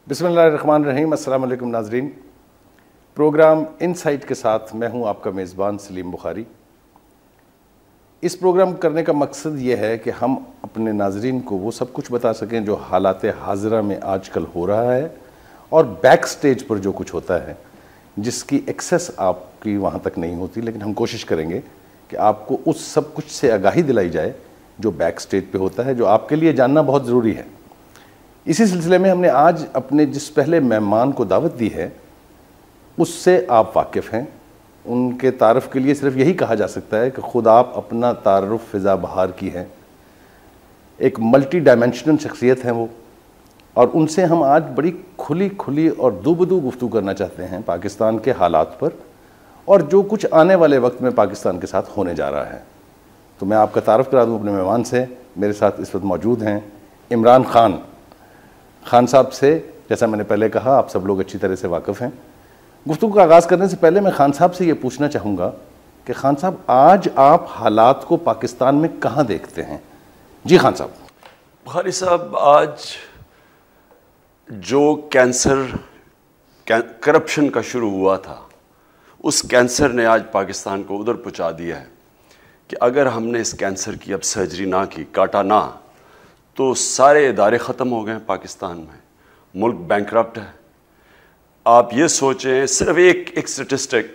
बिस्मिल्लाहिर्रहमानिर्रहीम। अस्सलाम वालेकुम नाज़रीन। प्रोग्राम इनसाइट के साथ मैं हूं आपका मेज़बान सलीम बुखारी। इस प्रोग्राम करने का मकसद ये है कि हम अपने नाज़रीन को वो सब कुछ बता सकें जो हालात हाज़िरा में आजकल हो रहा है और बैक स्टेज पर जो कुछ होता है जिसकी एक्सेस आपकी वहाँ तक नहीं होती, लेकिन हम कोशिश करेंगे कि आपको उस सब कुछ से आगाही दिलाई जाए जो बैक स्टेज पे होता है, जो आपके लिए जानना बहुत ज़रूरी है। इसी सिलसिले में हमने आज अपने जिस पहले मेहमान को दावत दी है उससे आप वाकिफ़ हैं। उनके तारफ़ के लिए सिर्फ यही कहा जा सकता है कि ख़ुद आप अपना तारुफ़ फ़िज़ा बहार की हैं। एक मल्टी डायमेंशनल शख्सियत हैं वो, और उनसे हम आज बड़ी खुली और दूबदू गुफ्तगू करना चाहते हैं पाकिस्तान के हालात पर और जो कुछ आने वाले वक्त में पाकिस्तान के साथ होने जा रहा है। तो मैं आपका तारुफ़ करा दूँ अपने मेहमान से। मेरे साथ इस वक्त मौजूद हैं इमरान खान साहब से। जैसा मैंने पहले कहा, आप सब लोग अच्छी तरह से वाकिफ़ हैं। गुफ्तगू का आगाज़ करने से पहले मैं खान साहब से ये पूछना चाहूँगा कि खान साहब, आज आप हालात को पाकिस्तान में कहाँ देखते हैं? जी खान साहब। बुखारी साहब, आज जो कैंसर करप्शन का शुरू हुआ था, उस कैंसर ने आज पाकिस्तान को उधर पहुँचा दिया है कि अगर हमने इस कैंसर की अब सर्जरी ना की, काटा ना, तो सारे इदारे ख़त्म हो गए हैं पाकिस्तान में। मुल्क बैंकरप्ट है। आप ये सोचें, सिर्फ एक स्टेटिस्टिक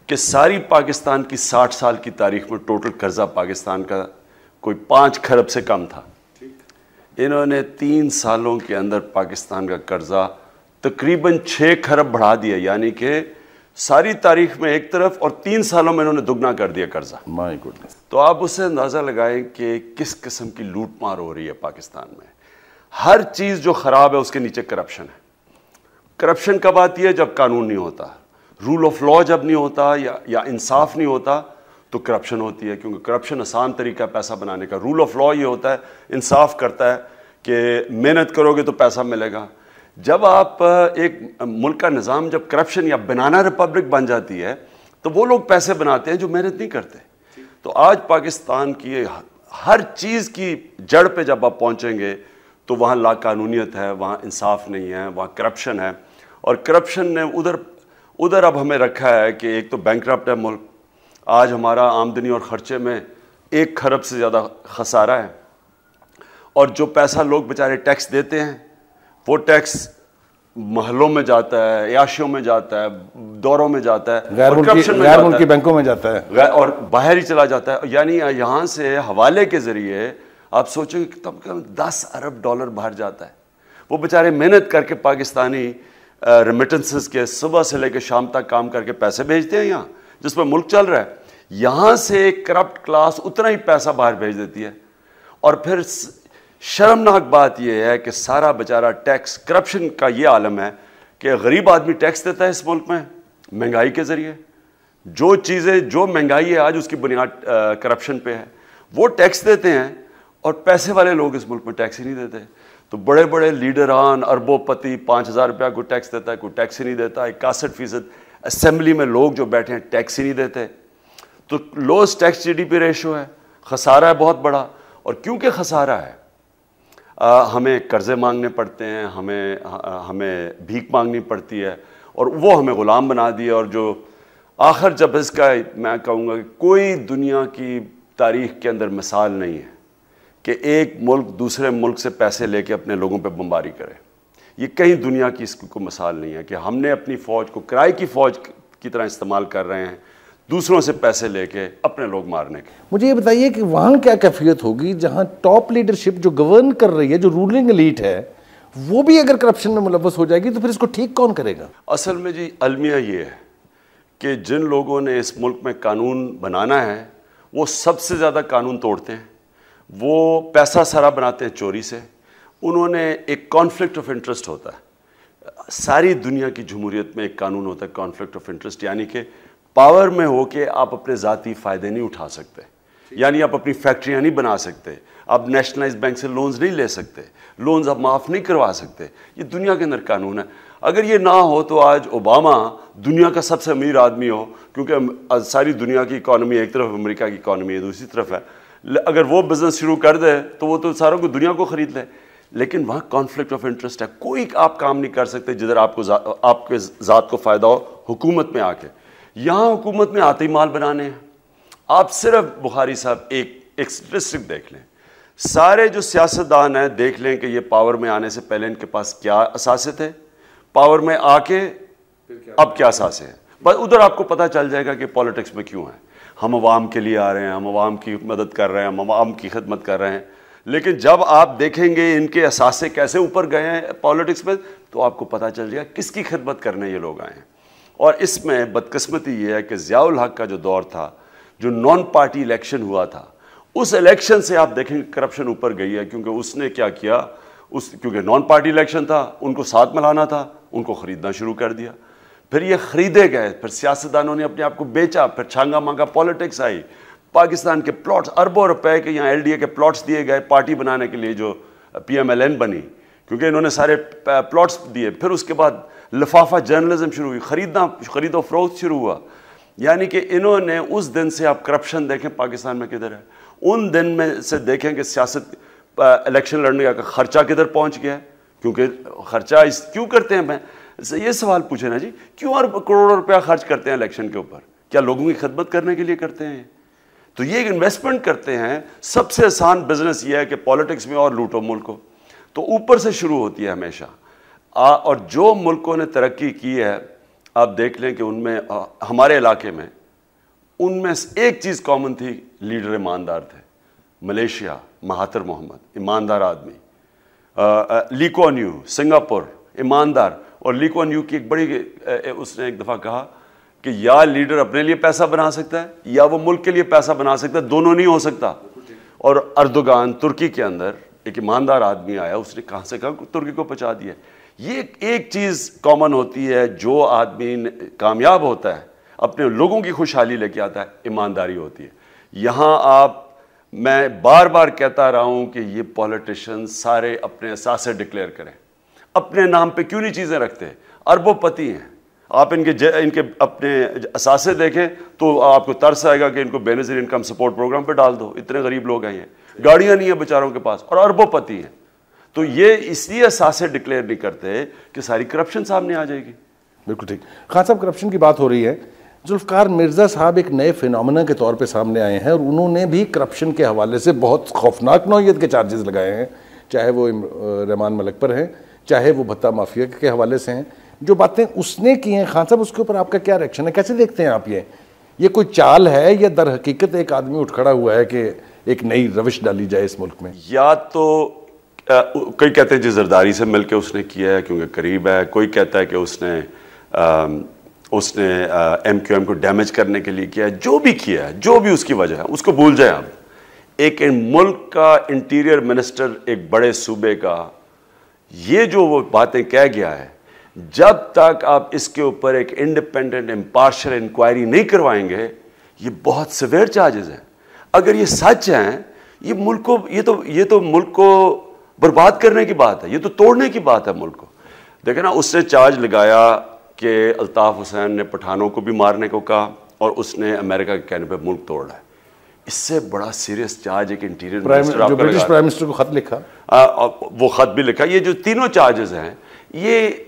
कि सारी पाकिस्तान की 60 साल की तारीख में टोटल कर्जा पाकिस्तान का कोई 5 खरब से कम था। इन्होंने 3 सालों के अंदर पाकिस्तान का कर्जा तकरीबन 6 खरब बढ़ा दिया, यानी कि सारी तारीख में एक तरफ, और 3 सालों में इन्होंने दुगना कर दिया कर्जा। My goodness. तो आप उससे अंदाज़ा लगाएं कि किस किस्म की लूट मार हो रही है पाकिस्तान में। हर चीज़ जो ख़राब है उसके नीचे करप्शन है। करप्शन कब आती है? जब कानून नहीं होता, रूल ऑफ लॉ जब नहीं होता या इंसाफ नहीं होता, तो करप्शन होती है। क्योंकि करप्शन आसान तरीका है पैसा बनाने का। रूल ऑफ लॉ ये होता है, इंसाफ करता है कि मेहनत करोगे तो पैसा मिलेगा। जब आप एक मुल्क का निज़ाम जब करप्शन या बनाना रिपब्लिक बन जाती है, तो वो लोग पैसे बनाते हैं जो मेहनत नहीं करते। तो आज पाकिस्तान की हर चीज़ की जड़ पे जब आप पहुंचेंगे तो वहाँ लाकानूनियत है, वहाँ इंसाफ नहीं है, वहाँ करप्शन है। और करप्शन ने उधर अब हमें रखा है कि एक तो बैंकरप्ट है मुल्क। आज हमारा आमदनी और ख़र्चे में 1 खरब से ज़्यादा खसारा है। और जो पैसा लोग बेचारे टैक्स देते हैं, वो टैक्स महलों में जाता है, अयाशियों में जाता है, दौरों में जाता है, गैर मुल्की बैंकों में जाता है और बाहर ही चला जाता है। यानी यहाँ से हवाले के ज़रिए आप सोचेंगे कि तब कम 10 अरब डॉलर बाहर जाता है। वो बेचारे मेहनत करके पाकिस्तानी रेमिटेंसेस के सुबह से लेकर शाम तक काम करके पैसे भेजते हैं यहाँ, जिस पर मुल्क चल रहा है। यहाँ से एक करप्ट क्लास उतना ही पैसा बाहर भेज देती है। और फिर शर्मनाक बात यह है कि सारा बेचारा टैक्स, करप्शन का ये आलम है कि गरीब आदमी टैक्स देता है इस मुल्क में महंगाई के ज़रिए। जो चीज़ें, जो महंगाई है आज, उसकी बुनियाद करप्शन पे है। वो टैक्स देते हैं और पैसे वाले लोग इस मुल्क में टैक्स ही नहीं देते। तो बड़े बड़े लीडरान, अरबोपति 5000 रुपया कोई टैक्स देता है, कोई टैक्स ही नहीं देता। 61% असेंबली में लोग जो बैठे हैं टैक्स ही नहीं देते। तो लोएस्ट टैक्स GDP रेशो है, खसारा है बहुत बड़ा। और क्योंकि खसारा है, हमें कर्जे मांगने पड़ते हैं, हमें भीख मांगनी पड़ती है, और वो हमें ग़ुलाम बना दिया। और जो आखिर जब इसका, मैं कहूँगा कि कोई दुनिया की तारीख़ के अंदर मिसाल नहीं है कि एक मुल्क दूसरे मुल्क से पैसे लेके अपने लोगों पे बमबारी करे। ये कहीं दुनिया की इसकी कोई मिसाल नहीं है कि हमने अपनी फ़ौज को किराए की फ़ौज की तरह इस्तेमाल कर रहे हैं, दूसरों से पैसे लेके अपने लोग मारने के। मुझे ये बताइए कि वहाँ क्या कैफियत होगी जहाँ टॉप लीडरशिप जो गवर्न कर रही है, जो रूलिंग एलीट है, वो भी अगर करप्शन में मुलव्वस हो जाएगी तो फिर इसको ठीक कौन करेगा? असल में जी अलमिया ये है कि जिन लोगों ने इस मुल्क में कानून बनाना है, वो सबसे ज़्यादा कानून तोड़ते हैं। वो पैसा सारा बनाते हैं चोरी से। उन्होंने एक कॉन्फ्लिक्ट ऑफ इंटरेस्ट होता है। सारी दुनिया की जमहूरियत में एक कानून होता है कॉन्फ्लिक्ट ऑफ इंटरेस्ट, यानी कि पावर में हो के आप अपने ज़ाती फ़ायदे नहीं उठा सकते। यानी आप अपनी फैक्ट्रियाँ नहीं बना सकते, आप नेशनलाइज बैंक से लोन्स नहीं ले सकते, लोन्स आप माफ़ नहीं करवा सकते। ये दुनिया के अंदर कानून है। अगर ये ना हो तो आज ओबामा दुनिया का सबसे अमीर आदमी हो, क्योंकि सारी दुनिया की इकॉनमी एक तरफ अमेरिका की इकॉनमी है, दूसरी तरफ है। अगर वो बिज़नेस शुरू कर दे तो वो तो सारों को दुनिया को ख़रीद ले। लेकिन वहाँ कॉन्फ्लिक्ट ऑफ इंटरेस्ट है। कोई आप काम नहीं कर सकते जिधर आपके ज़ात को फ़ायदा हो हुकूमत में आके। यहाँ हुकूमत में आते ही माल बनाने हैं। आप सिर्फ बुखारी साहब एक स्टेटिस्टिक देख लें, सारे जो सियासतदान हैं देख लें कि ये पावर में आने से पहले इनके पास क्या असासे थे, पावर में आके अब क्या असासे हैं। बस उधर आपको पता चल जाएगा कि पॉलिटिक्स में क्यों है। हम अवाम के लिए आ रहे हैं, हम अवाम की मदद कर रहे हैं, हम अवाम की खिदमत कर रहे हैं। लेकिन जब आप देखेंगे इनके असासे कैसे ऊपर गए हैं पॉलिटिक्स में, तो आपको पता चल जाएगा किसकी खिदमत करने ये लोग आए हैं। और इसमें बदकिस्मती ये है कि ज़ियाउल हक का जो दौर था, जो नॉन पार्टी इलेक्शन हुआ था, उस इलेक्शन से आप देखेंगे करप्शन ऊपर गई है। क्योंकि उसने क्या किया, क्योंकि नॉन पार्टी इलेक्शन था, उनको साथ मिलाना था, उनको ख़रीदना शुरू कर दिया। फिर ये ख़रीदे गए, फिर सियासतदानों ने अपने आप को बेचा, फिर छांगा मांगा पॉलिटिक्स आई। पाकिस्तान के प्लॉट्स, अरबों रुपए के यहाँ LDA के प्लॉट्स दिए गए पार्टी बनाने के लिए, जो PMLN बनी, क्योंकि इन्होंने सारे प्लॉट्स दिए। फिर उसके बाद लिफाफा जर्नलिज्म शुरू हुई, खरीदो फरोख्त शुरू हुआ। यानी कि इन्होंने उस दिन से, आप करप्शन देखें पाकिस्तान में किधर है, उन दिन में से देखें कि सियासत इलेक्शन लड़ने का खर्चा किधर पहुंच गया है। क्योंकि खर्चा क्यों करते हैं, मैं ये सवाल पूछे ना जी, क्यों करोड़ों रुपया खर्च करते हैं इलेक्शन के ऊपर? क्या लोगों की खिदमत करने के लिए करते हैं? तो ये एक इन्वेस्टमेंट करते हैं। सबसे आसान बिजनेस ये है कि पॉलिटिक्स में और लूटो मुल्क को, तो ऊपर से शुरू होती है हमेशा। और जो मुल्कों ने तरक्की की है, आप देख लें कि उनमें, हमारे इलाके में, उनमें एक चीज़ कॉमन थी, लीडर ईमानदार थे। मलेशिया, महातिर मोहम्मद, ईमानदार आदमी। ली कुआन यू, सिंगापुर, ईमानदार। और ली कुआन यू की एक बड़ी, उसने एक दफ़ा कहा कि या लीडर अपने लिए पैसा बना सकता है या वो मुल्क के लिए पैसा बना सकता है, दोनों नहीं हो सकता। और अर्दोगान, तुर्की के अंदर एक ईमानदार आदमी आया, उसने कहाँ से कहा तुर्की को पहुँचा दिया। ये एक चीज़ कॉमन होती है, जो आदमी कामयाब होता है, अपने लोगों की खुशहाली लेके आता है, ईमानदारी होती है। यहाँ मैं बार बार कहता रहा हूँ कि ये पॉलिटिशियन सारे अपने असासे डिक्लेयर करें, अपने नाम पे क्यों नहीं चीज़ें रखते? अरबोपति हैं। आप इनके अपने असासे देखें तो आपको तरस आएगा कि इनको बेनज़ीर इनकम सपोर्ट प्रोग्राम पे डाल दो। इतने गरीब लोग हैं, ये गाड़ियाँ नहीं है बेचारों के पास, और अरबोपति हैं। तो ये इसलिए असासे डिक्लेयर नहीं करते कि सारी करप्शन सामने आ जाएगी। बिल्कुल ठीक। खान साहब, करप्शन की बात हो रही है, जुल्फ़िकार मिर्ज़ा साहब एक नए फिनोमेना के तौर पे सामने आए हैं, और उन्होंने भी करप्शन के हवाले से बहुत खौफनाक नौइयत के चार्जेस लगाए हैं, चाहे वो रहमान मलिक पर हैं, चाहे वो भत्ता माफिया के हवाले से हैं। जो बातें उसने की हैं खान साहब, उसके ऊपर आपका क्या रिएक्शन है? कैसे देखते हैं आप ये कोई चाल है या दर हकीकत एक आदमी उठ खड़ा हुआ है कि एक नई रविश डाली जाए इस मुल्क में? या तो कई कहते हैं जी जरदारी से मिलकर उसने किया है क्योंकि करीब है, कोई कहता है कि उसने MQM को डैमेज करने के लिए किया है। जो भी किया है, जो भी उसकी वजह है, उसको भूल जाए आप। एक मुल्क का इंटीरियर मिनिस्टर, एक बड़े सूबे का, ये जो वो बातें कह गया है, जब तक आप इसके ऊपर एक इंडिपेंडेंट इम्पार्शियल इंक्वायरी नहीं करवाएंगे, ये बहुत सिवियर चार्जेस हैं। अगर ये सच हैं, ये मुल्क को, ये तो मुल्क को बर्बाद करने की बात है, ये तो तोड़ने की बात है मुल्क को। देखे ना, उसने चार्ज लगाया कि अल्ताफ हुसैन ने पठानों को भी मारने को कहा, और उसने अमेरिका के कहने पर मुल्क तोड़ा है। इससे बड़ा सीरियस चार्ज एक इंटीरियर मिनिस्टर, जो ब्रिटिश प्राइम मिनिस्टर को खत लिखा, वो खत भी लिखा। ये जो तीनों चार्जेस हैं, ये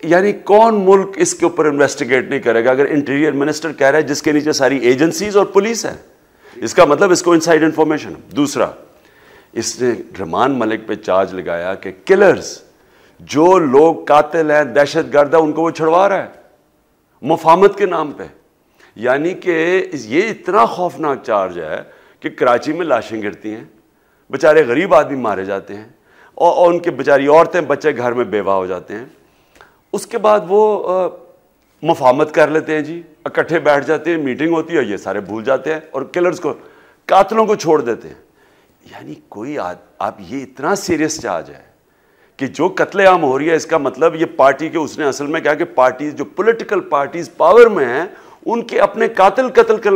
यानी कौन मुल्क इसके ऊपर इन्वेस्टिगेट नहीं करेगा? अगर इंटीरियर मिनिस्टर कह रहा है जिसके नीचे सारी एजेंसीज और पुलिस है, इसका मतलब इसको इनसाइड इंफॉर्मेशन। दूसरा, इसने रहमान मलिक पे चार्ज लगाया कि किलर्स, जो लोग कातिल हैं, दहशतगर्द है, उनको वो छुड़वा रहा है मुफाहमत के नाम पे। यानी कि ये इतना खौफनाक चार्ज है कि कराची में लाशें गिरती हैं, बेचारे गरीब आदमी मारे जाते हैं, और उनके बेचारी औरतें बच्चे घर में बेवा हो जाते हैं। उसके बाद वो मुफाहमत कर लेते हैं जी, इकट्ठे बैठ जाते हैं, मीटिंग होती है, ये सारे भूल जाते हैं और किलर्स को, कातलों को छोड़ देते हैं। यानी कोई आप ये इतना सीरियस चार्ज है कि जो कत्लेआम हो रही है, इसका मतलब ये पार्टी के, उसने असल में कहा कि पार्टी, जो पॉलिटिकल पार्टीज पावर में हैं, उनके अपने कत्ल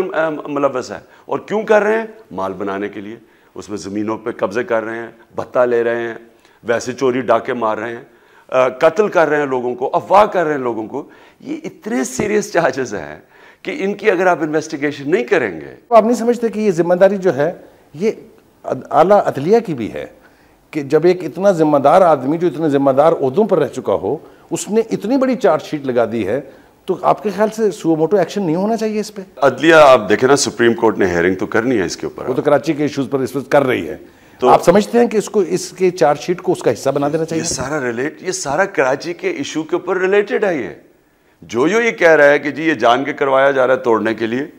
मुलव्वस है। और क्यों कर रहे हैं? माल बनाने के लिए। उसमें ज़मीनों पे कब्जे कर रहे हैं, भत्ता ले रहे हैं, वैसे चोरी डाके मार रहे हैं, कत्ल कर रहे हैं लोगों को, अफवाह कर रहे हैं लोगों को। ये इतने सीरियस चार्जेस हैं कि इनकी अगर आप इन्वेस्टिगेशन नहीं करेंगे, तो आप नहीं समझते कि ये जिम्मेदारी जो है ये आला अदलिया की भी है कि जब एक इतना जिम्मेदार आदमी जो इतने जिम्मेदार ओहदों पर रह चुका हो, उसने इतनी बड़ी चार्जशीट लगा दी है, तो आपके ख्याल से सुओ मोटो एक्शन नहीं होना चाहिए इस पे? अदलिया, आप देखें ना, सुप्रीम कोर्ट ने हेयरिंग तो करनी है इसके ऊपर, वो तो कराची के इश्यूज पर इस पर कर रही है, तो आप समझते हैं कि इसको, इसके चार्जशीट को उसका हिस्सा बना देना चाहिए? ये सारा कराची के इशू के ऊपर रिलेटेड है। ये जो ये कह रहा है कि जी ये जान के करवाया जा रहा है तोड़ने के लिए,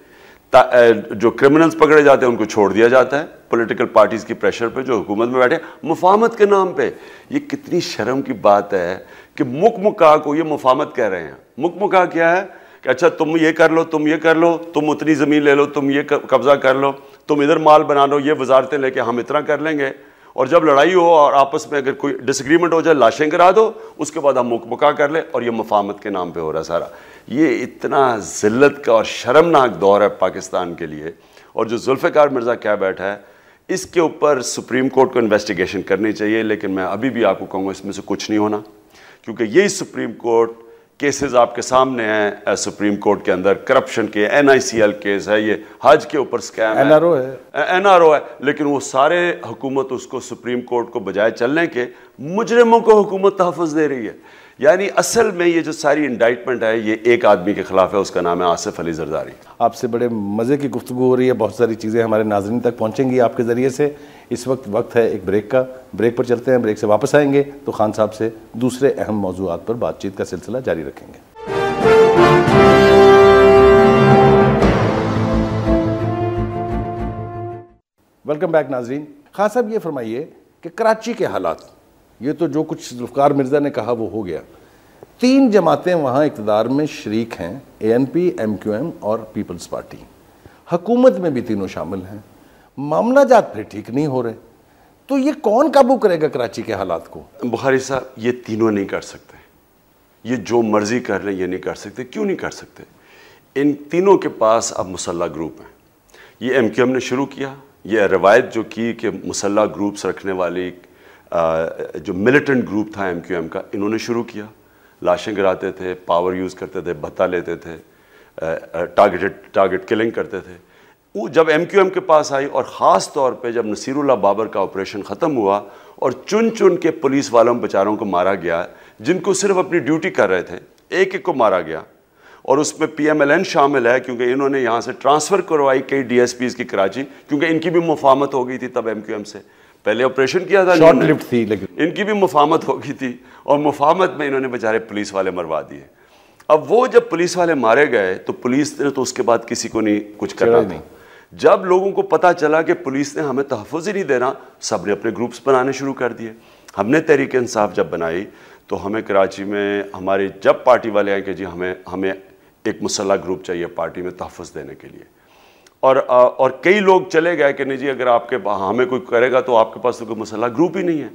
जो क्रिमिनल्स पकड़े जाते हैं उनको छोड़ दिया जाता है पॉलिटिकल पार्टीज की प्रेशर पे, जो हुकूमत में बैठे मुफाहमत के नाम पे। ये कितनी शर्म की बात है कि मुकमुका को ये मुफाहमत कह रहे हैं। मुकमुका क्या है कि अच्छा तुम ये कर लो, तुम ये कर लो, तुम उतनी ज़मीन ले लो, तुम ये कब्जा कर लो, तुम इधर माल बना लो, ये वजारतें लेके हम इतना कर लेंगे, और जब लड़ाई हो और आपस में अगर कोई डिसएग्रीमेंट हो जाए लाशें गिरा दो, उसके बाद हम मुकमुका कर ले, और ये मुफाहमत के नाम पे हो रहा है सारा। ये इतना ज़िल्लत का और शर्मनाक दौर है पाकिस्तान के लिए। और जो जुल्फ़िकार मिर्ज़ा क्या बैठा है, इसके ऊपर सुप्रीम कोर्ट को इन्वेस्टिगेशन करनी चाहिए, लेकिन मैं अभी भी आपको कहूँगा इसमें से कुछ नहीं होना, क्योंकि यही सुप्रीम कोर्ट केसेस आपके सामने हैं। सुप्रीम कोर्ट के अंदर करप्शन के NICL केस है, ये हज के ऊपर स्कैम है, NRO है, लेकिन वो सारे हुकूमत उसको सुप्रीम कोर्ट को बजाय चलने के मुजरिमों को हुकूमत तहफ़्फ़ुज़ दे रही है। यानी असल में ये जो सारी इंडाइटमेंट है ये एक आदमी के खिलाफ है, उसका नाम है आसिफ अली जरदारी। आपसे बड़े मज़े की गुफ्तगू हो रही है, बहुत सारी चीज़ें हमारे नाज़रीन तक पहुँचेंगी आपके ज़रिए से। इस वक्त है एक ब्रेक का, ब्रेक पर चलते हैं, ब्रेक से वापस आएंगे तो खान साहब से दूसरे अहम मौज़ूआत पर बातचीत का सिलसिला जारी रखेंगे। वेलकम बैक नाजरीन। खान साहब ये फरमाइए कि कराची के हालात, ये तो जो कुछ जुल्फ़िकार मिर्ज़ा ने कहा वो हो गया। 3 जमातें वहाँ इक़्तिदार में शरीक हैं, ANP, MQM और पीपल्स पार्टी। हुकूमत में भी तीनों शामिल हैं। मामला जात फिर ठीक नहीं हो रहे, तो ये कौन काबू करेगा कराची के हालात को? बुखारी साहब, ये तीनों नहीं कर सकते। ये जो मर्जी कर लें ये नहीं कर सकते। क्यों नहीं कर सकते? इन तीनों के पास अब मुसल्ला ग्रुप हैं। ये MQM ने शुरू किया, ये रवायत जो की कि मुसल्ला ग्रुप्स रखने वाली जो मिलिटेंट ग्रुप था MQM का, इन्होंने शुरू किया। लाशें गिराते थे, पावर यूज़ करते थे, भत्ता लेते थे, टारगेट किलिंग करते थे। वो जब MQM के पास आई, और ख़ास तौर पे जब नसीरुल्लाह बाबर का ऑपरेशन ख़त्म हुआ और चुन चुन के पुलिस वालों बेचारों को मारा गया, जिनको सिर्फ अपनी ड्यूटी कर रहे थे, एक एक को मारा गया। और उसमें PMLN शामिल है, क्योंकि इन्होंने यहाँ से ट्रांसफ़र करवाई कई DSPs की कराची, क्योंकि इनकी भी मुफाहमत हो गई थी तब MQM से। पहले ऑपरेशन किया था, शॉर्ट लिफ्ट थी, लेकिन इनकी भी मुफाहमत हो गई थी, और मुफाहमत में इन्होंने बेचारे पुलिस वाले मरवा दिए। अब वो जब पुलिस वाले मारे गए तो पुलिस ने तो उसके बाद किसी को नहीं कुछ करना था। जब लोगों को पता चला कि पुलिस ने हमें तहफ़्फ़ुज़ ही नहीं देना, सब ने अपने ग्रुप्स बनाने शुरू कर दिए। हमने तहरीक इंसाफ जब बनाई तो हमें कराची में हमारे जब पार्टी वाले आए कि जी हमें एक मुसल्ला ग्रुप चाहिए पार्टी में तहफ़्फ़ुज़ देने के लिए, और कई लोग चले गए कि नहीं जी अगर आपके हमें कोई करेगा तो आपके पास तो कोई मुसल्ला ग्रुप ही नहीं है।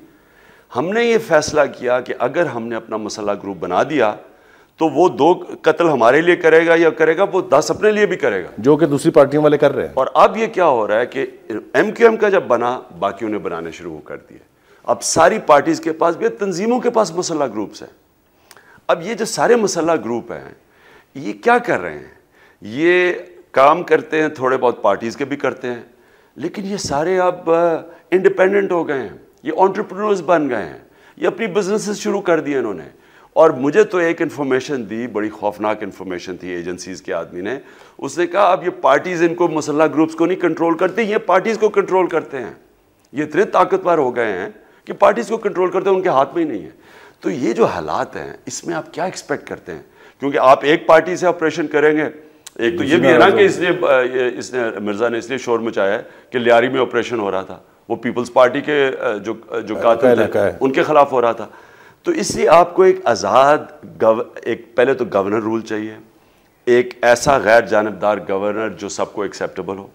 हमने ये फैसला किया कि अगर हमने अपना मुसल्ला ग्रुप बना दिया तो वो 2 कत्ल हमारे लिए करेगा या करेगा वो 10 अपने लिए भी करेगा, जो कि दूसरी पार्टियों वाले कर रहे हैं। और अब ये क्या हो रहा है कि MQM का जब बना, बाकियों ने बनाने शुरू कर दिए। अब सारी पार्टीज के पास भी, तंजीमों के पास मुसल्ला ग्रुप्स हैं। अब ये जो सारे मुसल्ला ग्रुप हैं ये क्या कर रहे हैं? ये काम करते हैं, थोड़े बहुत पार्टीज़ के भी करते हैं, लेकिन ये सारे अब इंडिपेंडेंट हो गए हैं, ये एंटरप्रेन्योर्स बन गए हैं, ये अपनी बिजनेसेस शुरू कर दिए इन्होंने। और मुझे तो एक इन्फॉर्मेशन दी, बड़ी खौफनाक इन्फॉर्मेशन थी, एजेंसीज़ के आदमी ने, उसने कहा अब ये पार्टीज़ इनको मुसल्ला ग्रुप्स को नहीं कंट्रोल करती, ये पार्टीज़ को कंट्रोल करते हैं। ये इतने ताकतवर हो गए हैं कि पार्टीज़ को कंट्रोल करते हैं, उनके हाथ में ही नहीं है। तो ये जो हालात हैं इसमें आप क्या एक्सपेक्ट करते हैं? क्योंकि आप एक पार्टी से ऑपरेशन करेंगे, एक तो ये भी है ना कि इसने मिर्ज़ा ने इसलिए शोर मचाया है कि लियारी में ऑपरेशन हो रहा था, वो पीपल्स पार्टी के जो कातिल थे उनके खिलाफ हो रहा था। तो इसलिए आपको एक आज़ाद एक पहले तो गवर्नर रूल चाहिए, एक ऐसा गैर जानिबदार गवर्नर जो सबको एक्सेप्टेबल हो।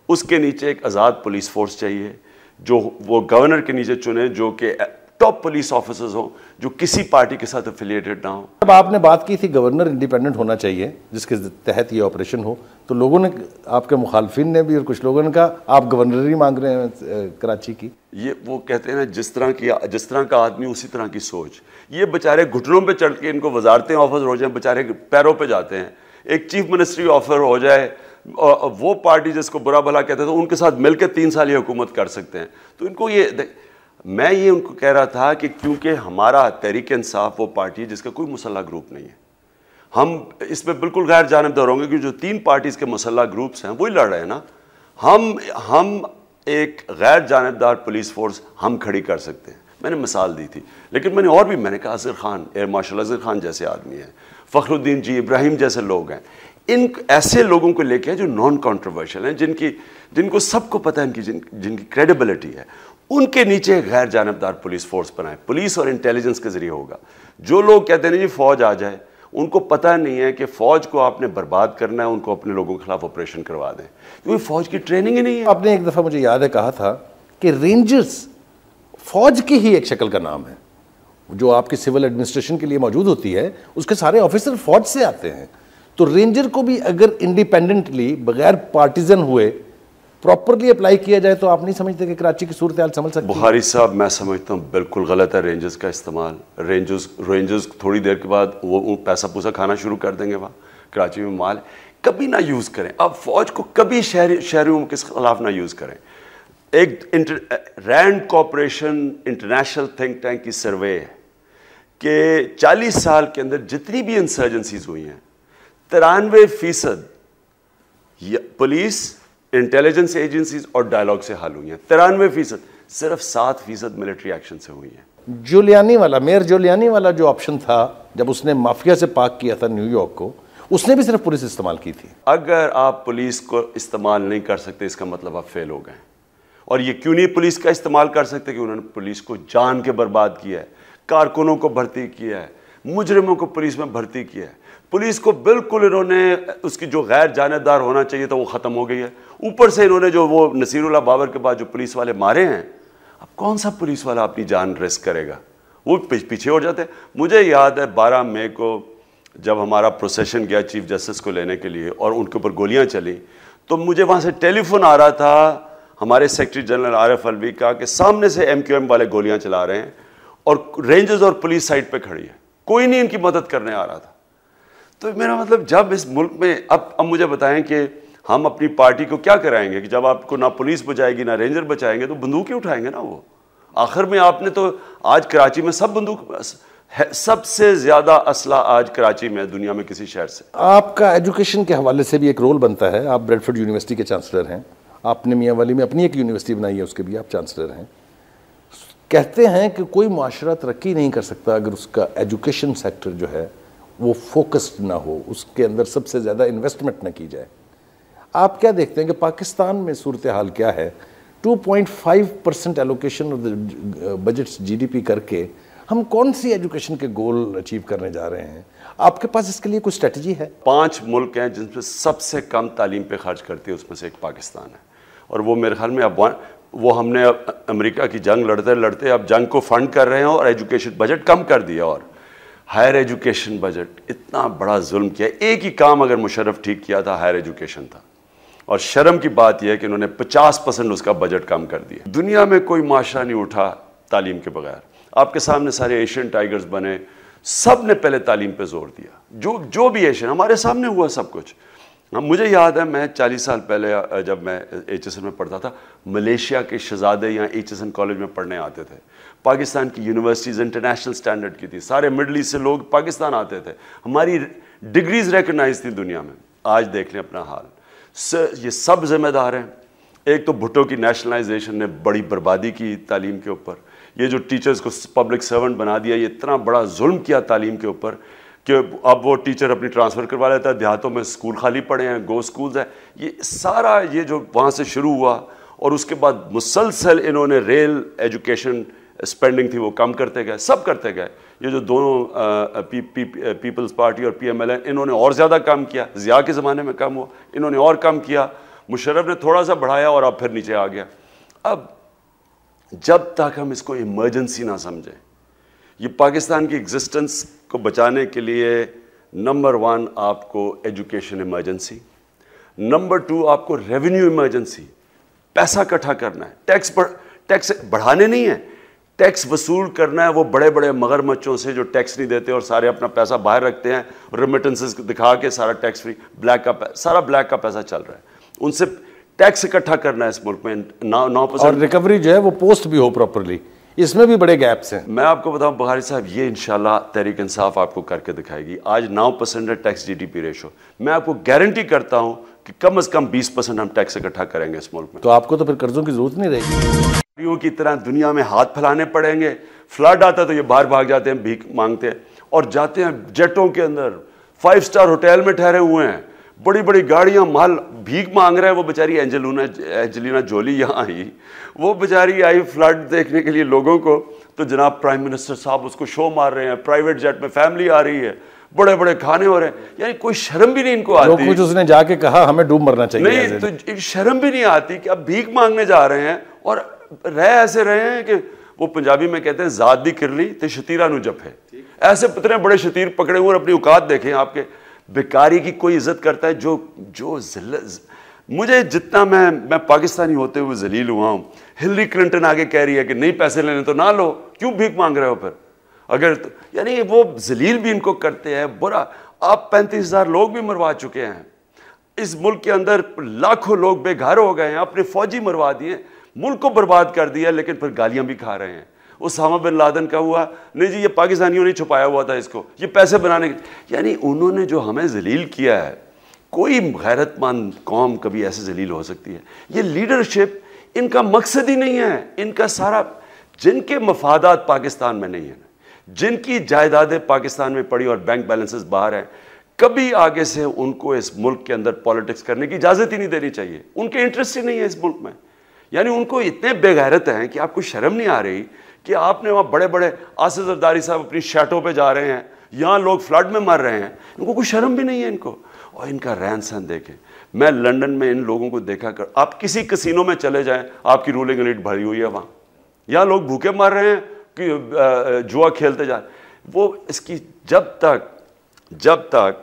उसके नीचे एक आज़ाद पुलिस फोर्स चाहिए जो वो गवर्नर के नीचे चुने, जो कि टॉप पुलिस ऑफिसर्स हो, जो किसी पार्टी के साथ एफिलिएटेड ना हो। अब आपने बात की थी गवर्नर इंडिपेंडेंट होना चाहिए जिसके तहत ये ऑपरेशन हो, तो लोगों ने, आपके मुखालफिन ने भी और कुछ लोगों ने कहा आप गवर्नर ही मांग रहे हैं कराची की। ये वो कहते हैं ना, जिस तरह का आदमी उसी तरह की सोच। ये बेचारे घुटनों पे चढ़ के इनको वजारतें ऑफर हो जाए, बेचारे पैरों पे जाते हैं। एक चीफ मिनिस्ट्री ऑफर हो जाए, वो पार्टी जिसको बुरा भला कहते हैं तो उनके साथ मिलकर 3 साल ये हुकूमत कर सकते हैं। तो इनको ये मैं ये उनको कह रहा था कि क्योंकि हमारा तहरीक इंसाफ वो पार्टी है जिसका कोई मुसल्ला ग्रुप नहीं है, हम इसमें बिल्कुल गैर जानिबदार होंगे कि जो 3 पार्टीज के मुसल्ला ग्रुप्स हैं वही लड़ रहे हैं ना। हम एक गैर जानिबदार पुलिस फोर्स हम खड़ी कर सकते हैं। मैंने मिसाल दी थी, लेकिन मैंने कहा असगर खान, एयर मार्शल असगर खान जैसे आदमी हैं, फखरुद्दीन जी इब्राहिम जैसे लोग हैं, इन ऐसे लोगों को लेके जो नॉन कॉन्ट्रोवर्शियल हैं, जिनको सबको पता है, जिनकी क्रेडिबिलिटी है, उनके नीचे गैर जानिबदार पुलिस फोर्स बनाए। पुलिस और इंटेलिजेंस के जरिए होगा। जो लोग कहते हैं जी फौज आ जाए, उनको पता नहीं है कि फौज को आपने बर्बाद करना है, उनको अपने लोगों के खिलाफ ऑपरेशन करवा दें, क्योंकि फौज की ट्रेनिंग ही नहीं है। आपने एक दफ़ा मुझे याद है कहा था कि रेंजर्स फौज की ही एक शक्ल का नाम है, जो आपके सिविल एडमिनिस्ट्रेशन के लिए मौजूद होती है, उसके सारे ऑफिसर फौज से आते हैं। तो रेंजर को भी अगर इंडिपेंडेंटली बगैर पार्टीजन हुए प्रॉपरली अप्लाई किया जाए तो आप नहीं समझते कि कराची की सूरत हाल संभल सकती है? बुखारी साहब, मैं समझता हूँ बिल्कुल गलत है रेंजर्स का इस्तेमाल। रेंजर्स थोड़ी देर के बाद वो पैसा पूसा खाना शुरू कर देंगे। वहाँ कराची में माल कभी ना यूज़ करें। अब फौज को कभी शहरियों के खिलाफ ना यूज़ करें। एक Rand corporation international think tank की सर्वे है कि 40 साल के अंदर जितनी भी इंसर्जेंसीज हुई हैं, 93% पुलिस, इंटेलिजेंस एजेंसीज और डायलॉग से हल हुई हैं। 93%, सिर्फ 7% मिलिट्री एक्शन से हुई हैं। जुलियानी वाला, मेयर जुलियानी वाला जो ऑप्शन था, जब उसने माफिया से पाक किया था न्यूयॉर्क को, उसने भी सिर्फ पुलिस इस्तेमाल की थी। अगर आप पुलिस को इस्तेमाल नहीं कर सकते, इसका मतलब आप फेल हो गए। और ये क्यों नहीं पुलिस का इस्तेमाल कर सकते? कि उन्होंने पुलिस को जान के बर्बाद किया है, कारकुनों को भर्ती किया है, मुजरिमों को पुलिस में भर्ती किया है। पुलिस को बिल्कुल इन्होंने, उसकी जो गैर जानेदार होना चाहिए था वो ख़त्म हो गई है। ऊपर से इन्होंने जो वो नसीरुल्लाह बाबर के बाद जो पुलिस वाले मारे हैं, अब कौन सा पुलिस वाला अपनी जान रिस्क करेगा? वो पीछे हो जाते हैं। मुझे याद है 12 मई को जब हमारा प्रोसेशन गया चीफ जस्टिस को लेने के लिए और उनके ऊपर गोलियां चली, तो मुझे वहाँ से टेलीफोन आ रहा था हमारे सेक्रेटरी जनरल आरिफ अलवी का कि सामने से MQM वाले गोलियां चला रहे हैं और रेंजर्स और पुलिस साइड पे खड़ी है, कोई नहीं इनकी मदद करने आ रहा था। तो मेरा मतलब, जब इस मुल्क में अब मुझे बताएं कि हम अपनी पार्टी को क्या कराएंगे कि जब आपको ना पुलिस बचाएगी ना रेंजर बचाएंगे, तो बंदूक ही उठाएंगे ना वो। आखिर में आपने तो आज कराची में सब बंदूक, सबसे ज्यादा असला आज कराची में दुनिया में किसी शहर से। आपका एजुकेशन के हवाले से भी एक रोल बनता है। आप ब्रेडफोर्ड यूनिवर्सिटी के चांसलर हैं, आपने मियाँ वाली में अपनी एक यूनिवर्सिटी बनाई है, उसके भी आप चांसलर हैं। कहते हैं कि कोई माशरा तरक्की नहीं कर सकता अगर उसका एजुकेशन सेक्टर जो है वो फोकस्ड ना हो, उसके अंदर सबसे ज़्यादा इन्वेस्टमेंट ना की जाए। आप क्या देखते हैं कि पाकिस्तान में सूरत हाल क्या है? 2.5% allocation of the budgets GDP करके हम कौन सी एजुकेशन के गोल अचीव करने जा रहे हैं? आपके पास इसके लिए कोई स्ट्रेटजी है? 5 मुल्क हैं जिनमें सबसे कम तालीम पे खर्च करती है, उसमें से एक पाकिस्तान है। और वो मेरे ख्याल में अब वो हमने अमेरिका की जंग लड़ते लड़ते अब जंग को फंड कर रहे हैं और एजुकेशन बजट कम कर दिया। और हायर एजुकेशन बजट इतना बड़ा जुल्म किया। एक ही काम अगर मुशर्रफ ठीक किया था, हायर एजुकेशन था। और शर्म की बात यह है कि उन्होंने 50% उसका बजट कम कर दिया। दुनिया में कोई माशरा नहीं उठा तालीम के बगैर। आपके सामने सारे एशियन टाइगर्स बने, सब ने पहले तालीम पे जोर दिया। जो भी एशियन, हमारे सामने हुआ सब कुछ। मुझे याद है, मैं 40 साल पहले जब मैं HSN में पढ़ता था, मलेशिया के शहजादे यहाँ HSN कॉलेज में पढ़ने आते थे। पाकिस्तान की यूनिवर्सिटीज़ इंटरनेशनल स्टैंडर्ड की थी, सारे मिडल ईस्ट से लोग पाकिस्तान आते थे, हमारी डिग्रीज रिकगनाइज थी दुनिया में। आज देख लें अपना हाल। ये सब जिम्मेदार हैं। एक तो भुट्टो की नेशनलाइजेशन ने बड़ी बर्बादी की तालीम के ऊपर। ये जो टीचर्स को पब्लिक सर्वेंट बना दिया, ये इतना बड़ा जुल्म किया तालीम के ऊपर कि अब वो टीचर अपनी ट्रांसफ़र करवा लेता है। देहातों में स्कूल खाली पड़े हैं, गो स्कूल्स हैं। ये सारा ये जो वहाँ से शुरू हुआ और उसके बाद मुसलसल इन्होंने रेल एजुकेशन स्पेंडिंग थी वो कम करते गए, सब करते गए। ये जो दोनों पीपल्स पार्टी और PMLN, इन्होंने और ज़्यादा कम किया। ज़िया के ज़माने में कम हुआ, इन्होंने और कम किया। मुशर्रफ ने थोड़ा सा बढ़ाया और अब फिर नीचे आ गया। अब जब तक हम इसको इमरजेंसी ना समझें, ये पाकिस्तान की एग्जिस्टेंस को बचाने के लिए नंबर 1 आपको एजुकेशन इमरजेंसी, नंबर 2 आपको रेवेन्यू इमरजेंसी, पैसा इकट्ठा करना है। टैक्स बढ़ाने नहीं है, टैक्स वसूल करना है। वो बड़े बड़े मगरमच्छों से जो टैक्स नहीं देते और सारे अपना पैसा बाहर रखते हैं, रेमिटेंसेस दिखा के सारा टैक्स फ्री, सारा ब्लैक का पैसा चल रहा है। उनसे टैक्स इकट्ठा करना है इस मुल्क में 9%। और रिकवरी जो है वो पोस्ट भी हो प्रॉपरली। इसमें भी बड़े गैप्स हैं। मैं आपको बताऊं बुखारी साहब, ये इंशाल्लाह तहरीक इंसाफ आपको करके दिखाएगी। आज 9% है टैक्स जीडीपी रेशो। मैं आपको गारंटी करता हूं कि कम से कम 20% हम टैक्स इकट्ठा करेंगे इस मुल्क में। तो आपको तो फिर कर्जों की जरूरत नहीं रहेगी। की तरह दुनिया में हाथ फैलाने पड़ेंगे। फ्लड आता तो ये बाहर भाग जाते हैं, भीख मांगते हैं और जाते हैं जेटों के अंदर, 5 स्टार होटल में ठहरे हुए हैं, बड़ी बड़ी गाड़ियां, माल भीख मांग रहे हैं। वो बेचारी एंजेलिना जोली यहाँ आई, वो बेचारी आई फ्लड देखने के लिए लोगों को, तो जनाब प्राइम मिनिस्टर साहब उसको शो मार रहे हैं, प्राइवेट जेट में फैमिली आ रही है, बड़े बड़े खाने हो रहे हैं। यानी कोई शर्म भी नहीं इनको आती। जो कुछ उसने जाके कहा हमें डूब मरना चाहिए, नहीं तो शर्म भी नहीं आती कि अब भीख मांगने जा रहे हैं और रह ऐसे रहे हैं कि वो पंजाबी में कहते हैं जात दी किरली ते शतीरा नु जफे। ऐसे इतने बड़े शतीर पकड़े हुए और अपनी औकात देखें आपके। बेकारी की कोई इज्जत करता है जो मुझे जितना मैं पाकिस्तानी होते हुए जलील हुआ हूं। हिलरी क्लिंटन आगे कह रही है कि नहीं पैसे लेने तो ना लो, क्यों भीख मांग रहे हो फिर अगर तो, यानी वो जलील भी इनको करते हैं बुरा। आप 35,000 लोग भी मरवा चुके हैं इस मुल्क के अंदर, लाखों लोग बेघर हो गए हैं, अपने फौजी मरवा दिए, मुल्क को बर्बाद कर दिया, लेकिन फिर गालियां भी खा रहे हैं। उसामा बिन लादेन का हुआ, नहीं जी ये पाकिस्तानियों ने छुपाया हुआ था इसको, ये पैसे बनाने के, यानी उन्होंने जो हमें जलील किया है। कोई गैरतमंद कौम कभी ऐसे जलील हो सकती है? ये लीडरशिप इनका मकसद ही नहीं है। इनका सारा, जिनके मफादात पाकिस्तान में नहीं है, जिनकी जायदादें पाकिस्तान में पड़ी और बैंक बैलेंसेस बाहर हैं, कभी आगे से उनको इस मुल्क के अंदर पॉलिटिक्स करने की इजाजत ही नहीं देनी चाहिए। उनके इंटरेस्ट ही नहीं है इस मुल्क में। यानी उनको इतने बेगैरत हैं कि आपको शर्म नहीं आ रही कि आपने वहाँ बड़े बड़े आसिफ जरदारी साहब अपनी शैटों पे जा रहे हैं, यहाँ लोग फ्लड में मर रहे हैं, इनको कोई शर्म भी नहीं है इनको। और इनका रहन सहन देखें। मैं लंदन में इन लोगों को देखा कर, आप किसी कसिनो में चले जाएं, आपकी रूलिंग एलिट भरी हुई है वहाँ। यहाँ लोग भूखे मर रहे हैं कि जुआ खेलते जा रहे। वो इसकी जब तक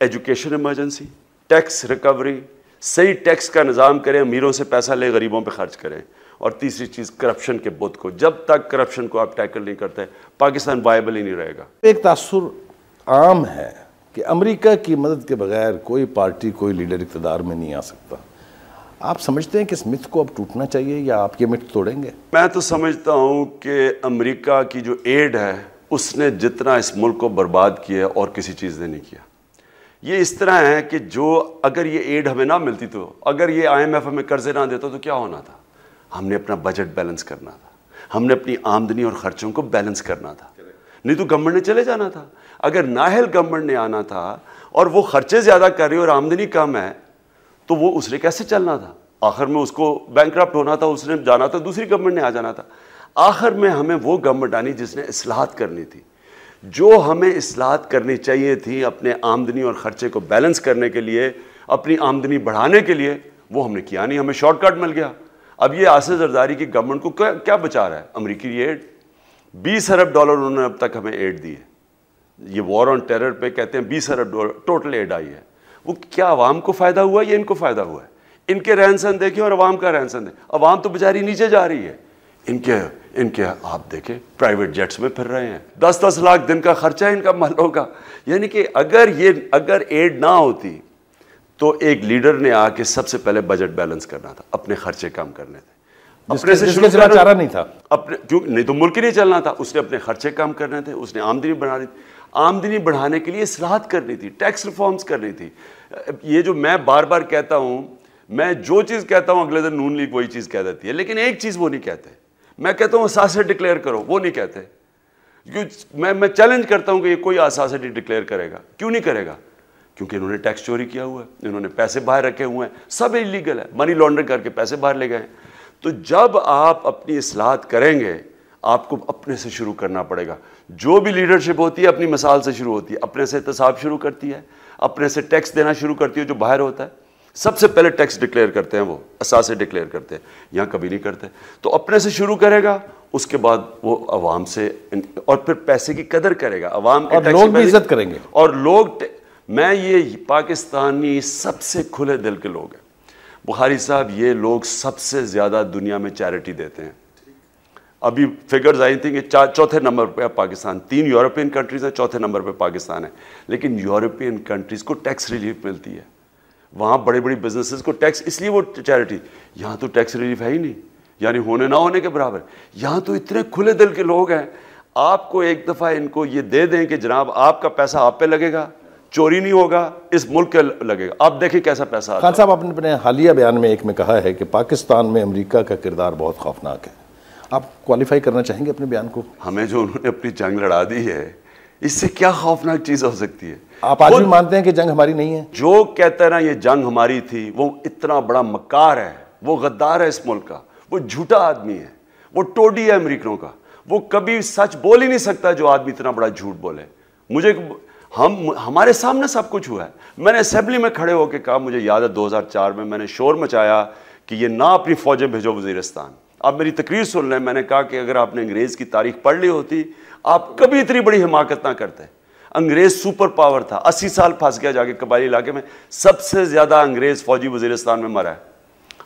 एजुकेशन इमरजेंसी, टैक्स रिकवरी, सही टैक्स का निज़ाम करें, अमीरों से पैसा ले गरीबों पे खर्च करें, और तीसरी चीज़ करप्शन के बुत को, जब तक करप्शन को आप टैकल नहीं करते पाकिस्तान वायबल ही नहीं रहेगा। एक तासुर आम है कि अमेरिका की मदद के बगैर कोई पार्टी, कोई लीडर इक़्तिदार में नहीं आ सकता। आप समझते हैं कि इस मिथ को अब टूटना चाहिए या आप ये मिथ तोड़ेंगे? मैं तो समझता हूँ कि अमेरिका की जो एड है उसने जितना इस मुल्क को बर्बाद किया और किसी चीज़ ने नहीं किया। ये इस तरह है कि जो अगर ये एड हमें ना मिलती, तो अगर ये IMF हमें कर्जे ना देता तो क्या होना था? हमने अपना बजट बैलेंस करना था, हमने अपनी आमदनी और खर्चों को बैलेंस करना था, नहीं तो गवर्नमेंट ने चले जाना था। अगर नाहल गवर्नमेंट ने आना था और वो खर्चे ज़्यादा कर रही और आमदनी कम है, तो वो उसने कैसे चलना था? आखिर में उसको बैंकरप्ट होना था, उसने जाना था, दूसरी गवर्नमेंट ने आ जाना था। आखिर में हमें वो गवर्नमेंट आनी जिसने इस्लाहत करनी थी। जो हमें इस्लाहत करनी चाहिए थी अपने आमदनी और खर्चे को बैलेंस करने के लिए, अपनी आमदनी बढ़ाने के लिए, वो हमने किया नहीं, हमें शॉर्टकट मिल गया। अब ये आसिफ जरदारी की गवर्नमेंट को क्या बचा रहा है? अमेरिकी एड, 20 अरब डॉलर उन्होंने अब तक हमें एड दी है। ये वॉर ऑन टेरर पे कहते हैं 20 अरब डॉलर टोटल एड आई है। वो क्या आवाम को फ़ायदा हुआ या इनको फ़ायदा हुआ है? इनके रहन सहन देखें और अवाम का रहन सहन देखें। अवाम तो बेचारी नीचे जा रही है, इनके आप देखें प्राइवेट जेट्स में फिर रहे हैं। 10-10 लाख दिन का खर्चा है इनका महलों का। यानी कि अगर एड ना होती तो एक लीडर ने आके सबसे पहले बजट बैलेंस करना था, अपने खर्चे कम करने थे, अपने से शुरू करना चारा नहीं था, अपने क्यों नहीं तो मुल्क ही नहीं चलना था। उसने अपने खर्चे कम करने थे, उसने आमदनी बढ़ानी थी, आमदनी बढ़ाने के लिए इस्लाहत करनी थी, टैक्स रिफॉर्म्स करनी थी। ये जो मैं बार बार कहता हूं, मैं जो चीज़ कहता हूं अगले दिन नून लीग वही चीज़ कह देती है, लेकिन एक चीज़ वो नहीं कहते। मैं कहता हूं असासे डिक्लेयर करो, वो नहीं कहते। क्यों? मैं चैलेंज करता हूं कि ये कोई असासे डिक्लेयर करेगा, क्यों नहीं करेगा? क्योंकि इन्होंने टैक्स चोरी किया हुआ है, इन्होंने पैसे बाहर रखे हुए हैं, सब इलीगल है, मनी लॉन्ड्रिंग करके पैसे बाहर ले गए। तो जब आप अपनी इस्लाहत करेंगे, आपको अपने से शुरू करना पड़ेगा। जो भी लीडरशिप होती है अपनी मिसाल से शुरू होती है, अपने से एहतसाब शुरू करती है, अपने से टैक्स देना शुरू करती है। जो बाहर होता है सबसे पहले टैक्स डिक्लेयर करते हैं, वो असासे डिक्लेयर करते हैं, यहाँ कभी नहीं करते। तो अपने से शुरू करेगा, उसके बाद वो अवाम से, और फिर पैसे की कदर करेगा, अवाम के और लोग भी इज्जत करेंगे। और लोग, मैं ये पाकिस्तानी सबसे खुले दिल के लोग हैं बुखारी साहब, ये लोग सबसे ज़्यादा दुनिया में चैरिटी देते हैं। अभी फिगर्स आई थी कि चौथे नंबर पे पाकिस्तान, 3 यूरोपियन कंट्रीज है, चौथे नंबर पे पाकिस्तान है। लेकिन यूरोपियन कंट्रीज को टैक्स रिलीफ मिलती है, वहाँ बड़ी बड़ी बिजनेसेस को टैक्स, इसलिए वो चैरिटी। यहाँ तो टैक्स रिलीफ है ही नहीं। यानी होने ना होने के बराबर। यहाँ तो इतने खुले दिल के लोग हैं, आपको एक दफ़ा इनको ये दे दें कि जनाब आपका पैसा आप पे लगेगा, चोरी नहीं होगा, इस मुल्क के लगेगा, आप देखिए कैसा पैसा आता है। खान साहब, आपने अपने हालिया बयान में एक में कहा है कि पाकिस्तान में अमेरिका का किरदार बहुत खौफनाक है। आप क्वालिफाई करना चाहेंगे अपने बयान को? हमें जो उन्होंने अपनी जंग लड़ा दी है, इससे क्या खौफनाक चीज़ हो सकती है? आप आज भी मानते हैं कि जंग हमारी नहीं है? जो कहता है ना ये जंग हमारी थी, वो इतना बड़ा मक्कार है, वो गद्दार है इस मुल्क का, वो झूठा आदमी है, वो टोडी है अमेरिकनों का। वो कभी सच बोल ही नहीं सकता जो आदमी इतना बड़ा झूठ बोले। हमारे सामने सब कुछ हुआ है। मैंने असेंबली में खड़े होकर कहा, मुझे याद है 2004 में मैंने शोर मचाया कि ये ना अपनी फौजें भेजो वजीरिस्तान। आप मेरी तकरीर सुन लें, मैंने कहा कि अगर आपने अंग्रेज़ की तारीख पढ़ ली होती, आप कभी इतनी बड़ी हिमाकत ना करते। अंग्रेज़ सुपर पावर था, 80 साल फंस गया जाके कबायली इलाके में, सबसे ज़्यादा अंग्रेज़ फौजी वजीरिस्तान में मरा है।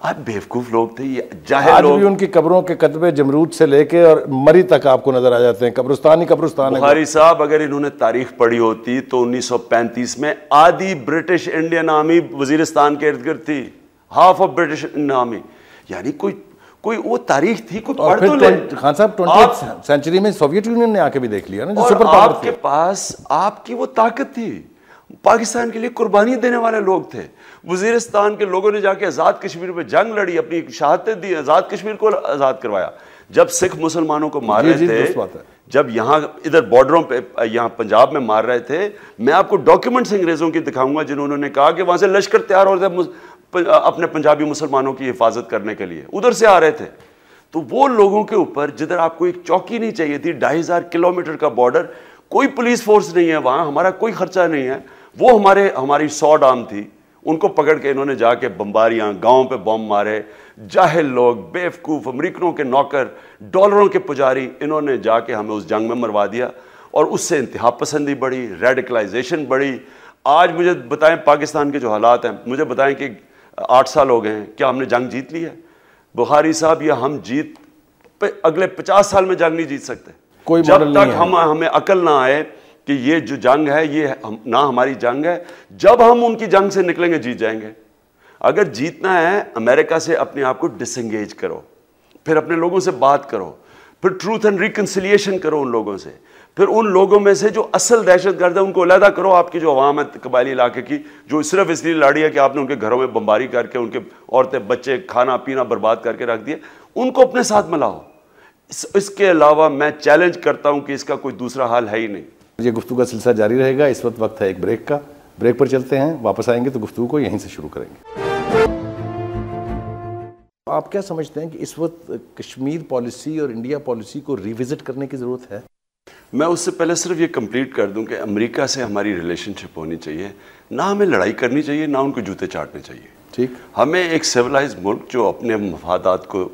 आप बेवकूफ़ लोग थे, ये जाहिल लोग। आज भी उनकी कब्रों के कतबे जमरूद से लेके और मरी तक आपको नजर आ जाते हैं, कब्रिस्तान ही कब्रिस्तान है। बुखारी साहब, अगर इन्होंने तारीख पढ़ी होती तो 1935 में आधी ब्रिटिश इंडियन आर्मी वजीरिस्तान के इर्द गिर्द थी, half of British Indian army. यानी कोई वो तारीख थी, कोई पढ़ तो ले। खान साहब, 20वीं सेंचुरी में सोवियत यूनियन ने आके भी देख लिया ना, जो सुपर पावर थी। आपके पास आपकी वो ताकत थी, पाकिस्तान के लिए कुर्बानी देने वाले लोग थे। वजीरिस्तान के लोगों ने जाके आज़ाद कश्मीर में जंग लड़ी, अपनी शहादतें दी, आज़ाद कश्मीर को आज़ाद करवाया। जब सिख मुसलमानों को मार रहे थे, जब यहाँ इधर बॉर्डरों पे यहाँ पंजाब में मार रहे थे, मैं आपको डॉक्यूमेंट्स अंग्रेज़ों की दिखाऊंगा जिन्होंने कहा कि वहाँ से लश्कर तैयार हो रहे थे अपने पंजाबी मुसलमानों की हिफाजत करने के लिए, उधर से आ रहे थे। तो वो लोगों के ऊपर जिधर आपको एक चौकी नहीं चाहिए थी, 2500 किलोमीटर का बॉर्डर, कोई पुलिस फोर्स नहीं है वहाँ, हमारा कोई खर्चा नहीं है, वो हमारी 100 डाम थी, उनको पकड़ के इन्होंने जाके बम्बारियाँ, गाँव पे बम मारे। जाहिल लोग, बेवकूफ़, अमरीकनों के नौकर, डॉलरों के पुजारी, इन्होंने जाके हमें उस जंग में मरवा दिया और उससे इंतहा पसंदी बढ़ी, रेडिकलाइजेशन बढ़ी। आज मुझे बताएं पाकिस्तान के जो हालात हैं, मुझे बताएं कि 8 साल हो गए हैं, क्या हमने जंग जीत ली है? बुखारी साहब, ये हम अगले 50 साल में जंग नहीं जीत सकते कोई जब तक हमें अकल ना आए कि ये जो जंग है ये ना हमारी जंग है। जब हम उनकी जंग से निकलेंगे जीत जाएंगे। अगर जीतना है, अमेरिका से अपने आप को डिसंगेज करो, फिर अपने लोगों से बात करो, फिर ट्रूथ एंड रिकन्सिलिएशन करो उन लोगों से, फिर उन लोगों में से जो असल दहशतगर्द है उनको अलहदा करो। आपकी जो अवाम है कबायली इलाके की, जो सिर्फ इसलिए लड़ी है कि आपने उनके घरों में बमबारी करके उनके औरतें बच्चे खाना पीना बर्बाद करके रख दिए, उनको अपने साथ मिलाओ। इसके अलावा मैं चैलेंज करता हूं कि इसका कोई दूसरा हाल है ही नहीं। ये गुफ्तगू का सिलसिला जारी रहेगा। इस वक्त है एक ब्रेक का, ब्रेक पर चलते हैं, वापस आएंगे तो गुफ्तगू को यहीं से शुरू करेंगे। आप क्या समझते हैं कि इस वक्त कश्मीर पॉलिसी और इंडिया पॉलिसी को रिविजिट करने की ज़रूरत है? मैं उससे पहले सिर्फ ये कंप्लीट कर दूं कि अमेरिका से हमारी रिलेशनशिप होनी चाहिए, ना हमें लड़ाई करनी चाहिए, ना उनको जूते चाटने चाहिए। ठीक, हमें एक सिविलाइज मुल्क जो अपने मफादात को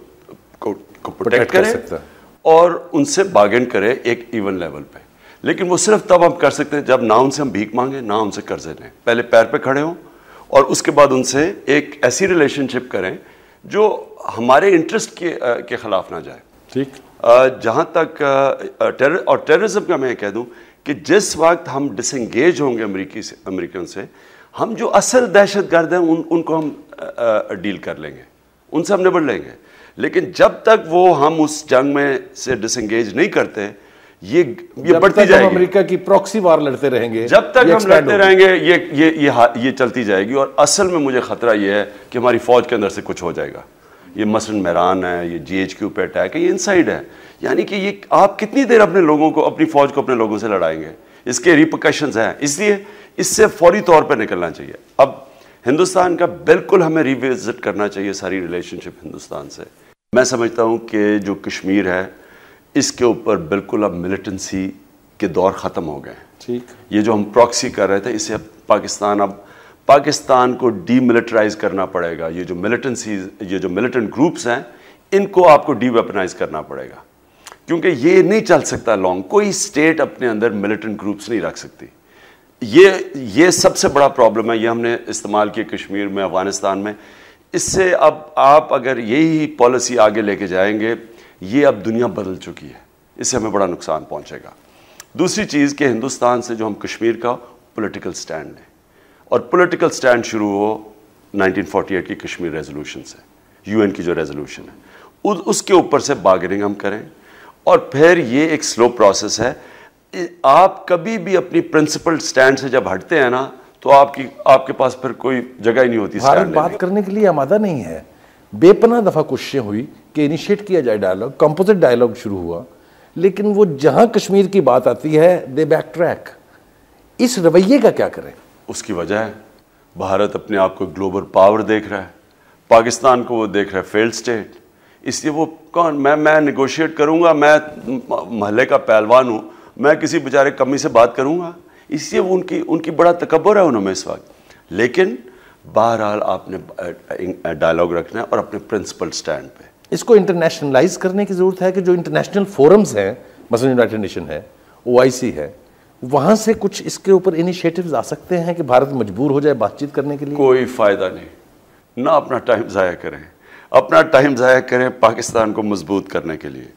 प्रोटेक्ट करे और उनसे बार्गेन करे एक इवन लेवल पे। लेकिन वो सिर्फ तब हम कर सकते हैं जब ना उनसे हम भीख मांगे, ना उनसे कर्जे लें, पहले पैर पे खड़े हों और उसके बाद उनसे एक ऐसी रिलेशनशिप करें जो हमारे इंटरेस्ट के खिलाफ ना जाए। ठीक, जहाँ तक टेररिज्म का मैं कह दूँ कि जिस वक्त हम डिसंगेज होंगे अमेरिकन से, हम जो असल दहशतगर्द हैं उनको हम डील कर लेंगे, उनसे हम निबड़ लेंगे। लेकिन जब तक वो हम उस जंग में से डिसंगेज नहीं करते, ये बढ़ती जाएगी। अमेरिका की प्रॉक्सी वार लड़ते रहेंगे, जब तक हम लड़ते रहेंगे ये चलती जाएगी। और असल में मुझे खतरा ये है कि हमारी फौज के अंदर से कुछ हो जाएगा। ये मसलन मेहरान है, ये GHQ पे अटैक है, ये इनसाइड है। यानी कि ये आप कितनी देर अपने लोगों को, अपनी फौज को अपने लोगों से लड़ाएंगे, इसके रिपरकशंस हैं। इसलिए इससे फौरी तौर पर निकलना चाहिए। अब हिंदुस्तान का बिल्कुल हमें रिविजिट करना चाहिए सारी रिलेशनशिप हिंदुस्तान से। मैं समझता हूँ कि जो कश्मीर है इसके ऊपर बिल्कुल अब मिलिटेंसी के दौर ख़त्म हो गए। ठीक, ये जो हम प्रॉक्सी कर रहे थे, इससे अब पाकिस्तान को डीमिलिटराइज करना पड़ेगा। ये जो मिलिटेंट ग्रुप्स हैं, इनको आपको डीवेपनाइज करना पड़ेगा, क्योंकि ये नहीं चल सकता लॉन्ग। कोई स्टेट अपने अंदर मिलिटेंट ग्रुप्स नहीं रख सकती। ये सबसे बड़ा प्रॉब्लम है। ये हमने इस्तेमाल किया कश्मीर में, अफगानिस्तान में। इससे अब आप अगर यही पॉलिसी आगे लेके जाएंगे, ये अब दुनिया बदल चुकी है, इससे हमें बड़ा नुकसान पहुंचेगा। दूसरी चीज़ कि हिंदुस्तान से जो हम कश्मीर का पॉलिटिकल स्टैंड है, और पॉलिटिकल स्टैंड शुरू हो 1948 की कश्मीर रेजोल्यूशन से, UN की जो रेजोल्यूशन है, उसके ऊपर से बार्गेनिंग हम करें, और फिर ये एक स्लो प्रोसेस है। आप कभी भी अपनी प्रिंसिपल स्टैंड से जब हटते हैं ना, तो आपके पास फिर कोई जगह ही नहीं होती। भारत बात करने के लिए आमादा नहीं है। बेपनाह दफा कोशिशें हुई कि इनिशिएट किया जाए डायलॉग, कंपोजिट डायलॉग शुरू हुआ, लेकिन वो जहां कश्मीर की बात आती है दे बैक ट्रैक। इस रवैये का क्या करें? उसकी वजह है भारत अपने आप को ग्लोबल पावर देख रहा है, पाकिस्तान को वो देख रहा है फेल्ड स्टेट। इसलिए वो कौन, मैं नेगोशिएट करूंगा, मैं महल्ले का पहलवान हूं, मैं किसी बेचारे कमी से बात करूंगा? इसलिए वो उनकी बड़ा तकब्बुर है उनमें इस वक्त। लेकिन बहरहाल आपने डायलॉग रखना है और अपने प्रिंसिपल स्टैंड पे। इसको इंटरनेशनलाइज करने की जरूरत है कि जो इंटरनेशनल फोरम्स हैं, मसलन यूनाइटेड नेशन है, OIC है, वहां से कुछ इसके ऊपर इनिशिएटिव्स आ सकते हैं कि भारत मजबूर हो जाए बातचीत करने के लिए। कोई फायदा नहीं, ना अपना टाइम ज़ाया करें, अपना टाइम ज़ाया करें पाकिस्तान को मजबूत करने के लिए।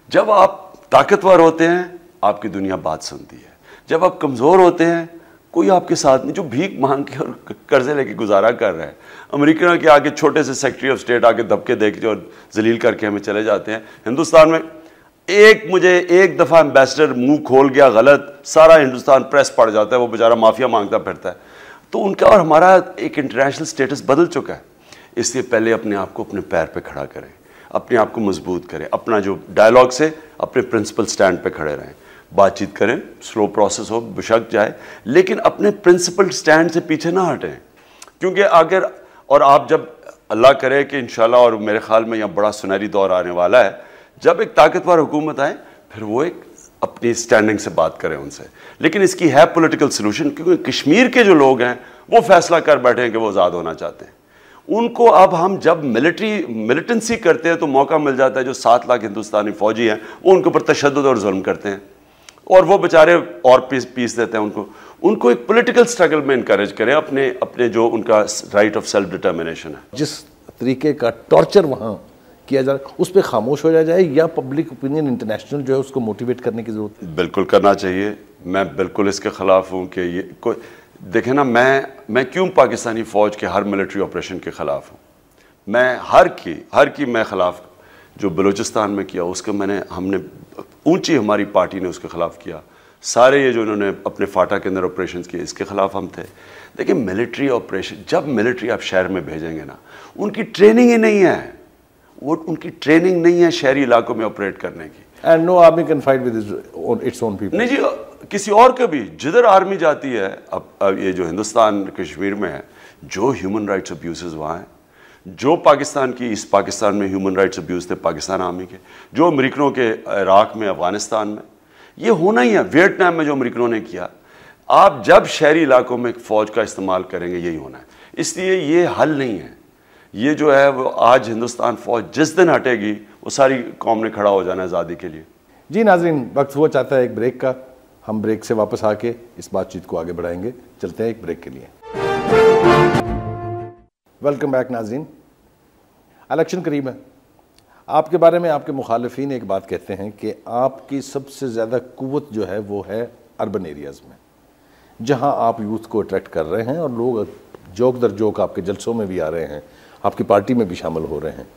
जब आप ताकतवर होते हैं आपकी दुनिया बात सुनती है, जब आप कमज़ोर होते हैं कोई आपके साथ नहीं। जो भीख मांग के और कर्जे लेके गुजारा कर रहा है, अमेरिका के आगे छोटे से सेक्रेटरी ऑफ स्टेट आके दबके देख के और जलील करके हमें चले जाते हैं। हिंदुस्तान में मुझे एक दफ़ा एम्बेसडर मुंह खोल गया गलत, सारा हिंदुस्तान प्रेस पड़ जाता है, वो बेचारा माफिया मांगता फिरता है। तो उनका और हमारा एक इंटरनेशनल स्टेटस बदल चुका है। इसलिए पहले अपने आप को अपने पैर पे खड़ा करें, अपने आप को मजबूत करें, अपना जो डायलॉग से अपने प्रिंसिपल स्टैंड पे खड़े रहें, बातचीत करें, स्लो प्रोसेस हो बेशक जाए, लेकिन अपने प्रिंसिपल स्टैंड से पीछे ना हटें। क्योंकि अगर, और आप जब अल्लाह करे कि इंशाल्लाह, और मेरे ख्याल में यहाँ बड़ा सुनहरी दौर आने वाला है, जब एक ताकतवर हुकूमत आए फिर वो एक अपनी स्टैंडिंग से बात करें उनसे। लेकिन इसकी है पॉलिटिकल सोल्यूशन, क्योंकि कश्मीर के जो लोग हैं वो फैसला कर बैठे हैं कि वो आज़ाद होना चाहते हैं। उनको अब हम जब मिलिटेंसी करते हैं तो मौका मिल जाता है, जो 7 लाख हिंदुस्तानी फौजी हैं वो उनके ऊपर तशद्दुद और जुल्म करते हैं, और वो बेचारे और पीस देते हैं उनको एक पॉलिटिकल स्ट्रगल में इनकरेज करें, अपने जो उनका राइट ऑफ सेल्फ डिटर्मिनेशन है। जिस तरीके का टॉर्चर वहाँ किया जा रहा है उस पर खामोश हो जाए, या पब्लिक ओपिनियन इंटरनेशनल जो है उसको मोटिवेट करने की जरूरत है? बिल्कुल करना चाहिए। मैं बिल्कुल इसके खिलाफ हूँ कि ये कोई देखे ना, मैं क्यों पाकिस्तानी फ़ौज के हर मिलिट्री ऑपरेशन के ख़िलाफ़ हूँ। मैं हर की मैं ख़िलाफ़, जो बलूचिस्तान में किया उसके हमने ऊंची हमारी पार्टी ने उसके ख़िलाफ़ किया। सारे ये जो उन्होंने अपने फाटा के अंदर ऑपरेशन किए इसके ख़िलाफ़ हम थे। देखिए मिलिट्री ऑपरेशन, जब मिलिट्री आप शहर में भेजेंगे ना, उनकी ट्रेनिंग ही नहीं है, उनकी ट्रेनिंग नहीं है शहरी इलाकों में ऑपरेट करने की। And know army can fight with its own people. नहीं जी, किसी और का भी जिधर आर्मी जाती है, अब ये जो हिंदुस्तान कश्मीर में है, जो ह्यूमन राइट्स अब्यूज़ वहाँ हैं, जो इस पाकिस्तान में ह्यूमन राइट्स अब्यूज़ थे पाकिस्तान आर्मी के, जो अमेरिकनों के इराक में, अफगानिस्तान में, ये होना ही है। वियतनाम में जो अमेरिकनों ने किया, आप जब शहरी इलाकों में फ़ौज का इस्तेमाल करेंगे यही होना है। इसलिए ये हल नहीं है। ये जो है वो आज हिंदुस्तान फ़ौज जिस दिन हटेगी वो सारी कौम ने खड़ा हो जाना है आज़ादी के लिए। जी नाजरीन, वक्त हुआ चाहता है एक ब्रेक का। हम ब्रेक से वापस आके इस बातचीत को आगे बढ़ाएंगे। चलते हैं एक ब्रेक के लिए। वेलकम बैक नाजरीन। इलेक्शन करीब है। आपके बारे में आपके मुखालिफिन एक बात कहते हैं कि आपकी सबसे ज़्यादा कुव्वत जो है वो है अर्बन एरियाज़ में, जहां आप यूथ को अट्रैक्ट कर रहे हैं और लोग जोक दर जोक आपके जलसों में भी आ रहे हैं, आपकी पार्टी में भी शामिल हो रहे हैं।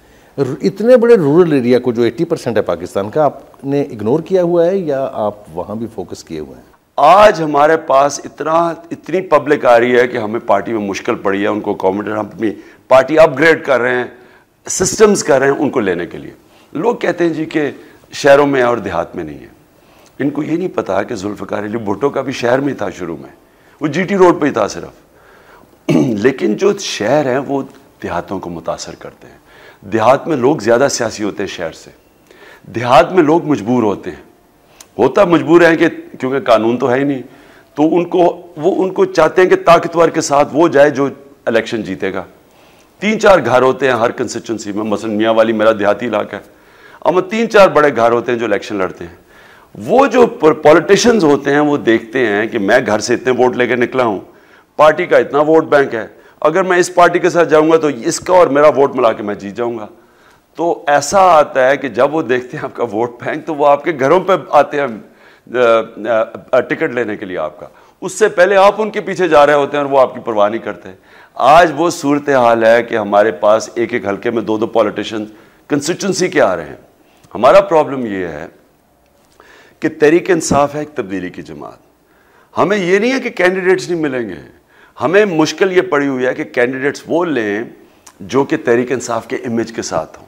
इतने बड़े रूरल एरिया को जो 80% है पाकिस्तान का, आपने इग्नोर किया हुआ है या आप वहाँ भी फोकस किए हुए हैं? आज हमारे पास इतनी पब्लिक आ रही है कि हमें पार्टी में मुश्किल पड़ी है उनको अकोमोडेट, हम अपनी पार्टी अपग्रेड कर रहे हैं, सिस्टम्स कर रहे हैं उनको लेने के लिए। लोग कहते हैं जी कि शहरों में और देहात में नहीं है। इनको ये नहीं पता कि जुल्फ़िकार अली भुट्टो का भी शहर में था शुरू में, वो GT रोड पर ही था सिर्फ। लेकिन जो शहर हैं वो देहातों को मुतासर करते हैं। देहात में लोग ज़्यादा सियासी होते हैं शहर से। देहात में लोग मजबूर होते हैं, मजबूर हैं कि क्योंकि कानून तो है ही नहीं, तो उनको चाहते हैं कि ताकतवर के साथ वो जाए जो इलेक्शन जीतेगा। 3-4 घर होते हैं हर कंस्टिट्यूंसी में, मसलन मियाँ वाली मेरा देहाती इलाका है, और 3-4 बड़े घर होते हैं जो इलेक्शन लड़ते हैं। वो जो पॉलिटिशियंस होते हैं वो देखते हैं कि मैं घर से इतने वोट लेकर निकला हूँ, पार्टी का इतना वोट बैंक है, अगर मैं इस पार्टी के साथ जाऊंगा तो इसका और मेरा वोट मिला के मैं जीत जाऊंगा। तो ऐसा आता है कि जब वो देखते हैं आपका वोट बैंक, तो वो आपके घरों पे आते हैं टिकट लेने के लिए आपका। उससे पहले आप उनके पीछे जा रहे होते हैं और वो आपकी परवाह नहीं करते। आज वो सूरत हाल है कि हमारे पास एक हल्के में 2-2 पॉलिटिशियन कंस्टिट्यूंसी के आ रहे हैं। हमारा प्रॉब्लम ये है कि तहरीक इंसाफ है एक तब्दीली की जमात। हमें ये नहीं है कि कैंडिडेट्स नहीं मिलेंगे, हमें मुश्किल ये पड़ी हुई है कि कैंडिडेट्स वो लें जो कि तहरीक इंसाफ के इमेज के साथ हों,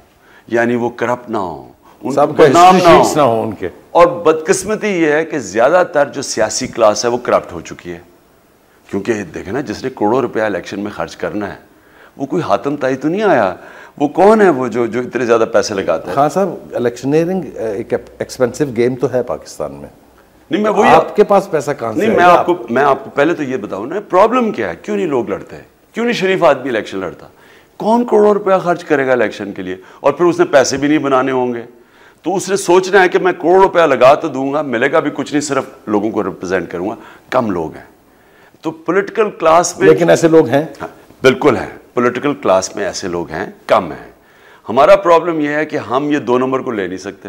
यानी वो करप्ट ना हो, उनका नाम ना हो उनके। और बदकिस्मती ये है कि ज्यादातर जो सियासी क्लास है वो करप्ट हो चुकी है, क्योंकि देखें ना, जिसने करोड़ों रुपया इलेक्शन में खर्च करना है वो कोई हातम ताई तो नहीं आया, वो कौन है वो जो इतने ज्यादा पैसे लगाता है। हाँ साहब, इलेक्शनियरिंग एक एक्सपेंसिव गेम तो है पाकिस्तान में। नहीं, मैं वही आपके पास पैसा कहां से? नहीं, मैं आपको पहले तो ये बताऊं ना, प्रॉब्लम क्या है, क्यों नहीं लोग लड़ते हैं, क्यों नहीं शरीफ आदमी इलेक्शन लड़ता? कौन करोड़ों रुपया खर्च करेगा इलेक्शन के लिए, और फिर उसने पैसे भी नहीं बनाने होंगे, तो उसने सोचना है कि मैं करोड़ रुपया लगा तो दूंगा, मिलेगा भी कुछ नहीं, सिर्फ लोगों को रिप्रेजेंट करूंगा। कम लोग हैं तो पॉलिटिकल क्लास में, लेकिन ऐसे लोग हैं। हाँ, बिल्कुल हैं, पॉलिटिकल क्लास में ऐसे लोग हैं, कम हैं। हमारा प्रॉब्लम यह है कि हम ये 2 नंबर को ले नहीं सकते,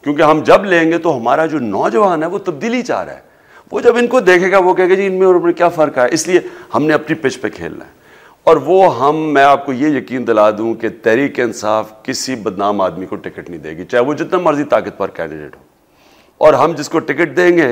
क्योंकि हम जब लेंगे तो हमारा जो नौजवान है वो तब्दीली चाह रहा है, वो जब इनको देखेगा वो कहेगा जी इनमें और उनमें क्या फ़र्क है। इसलिए हमने अपनी पिच पे खेलना है, और वो मैं आपको ये यकीन दिला दूं कि तहरीक इंसाफ किसी बदनाम आदमी को टिकट नहीं देगी, चाहे वो जितना मर्जी ताकतवर कैंडिडेट हो। और हम जिसको टिकट देंगे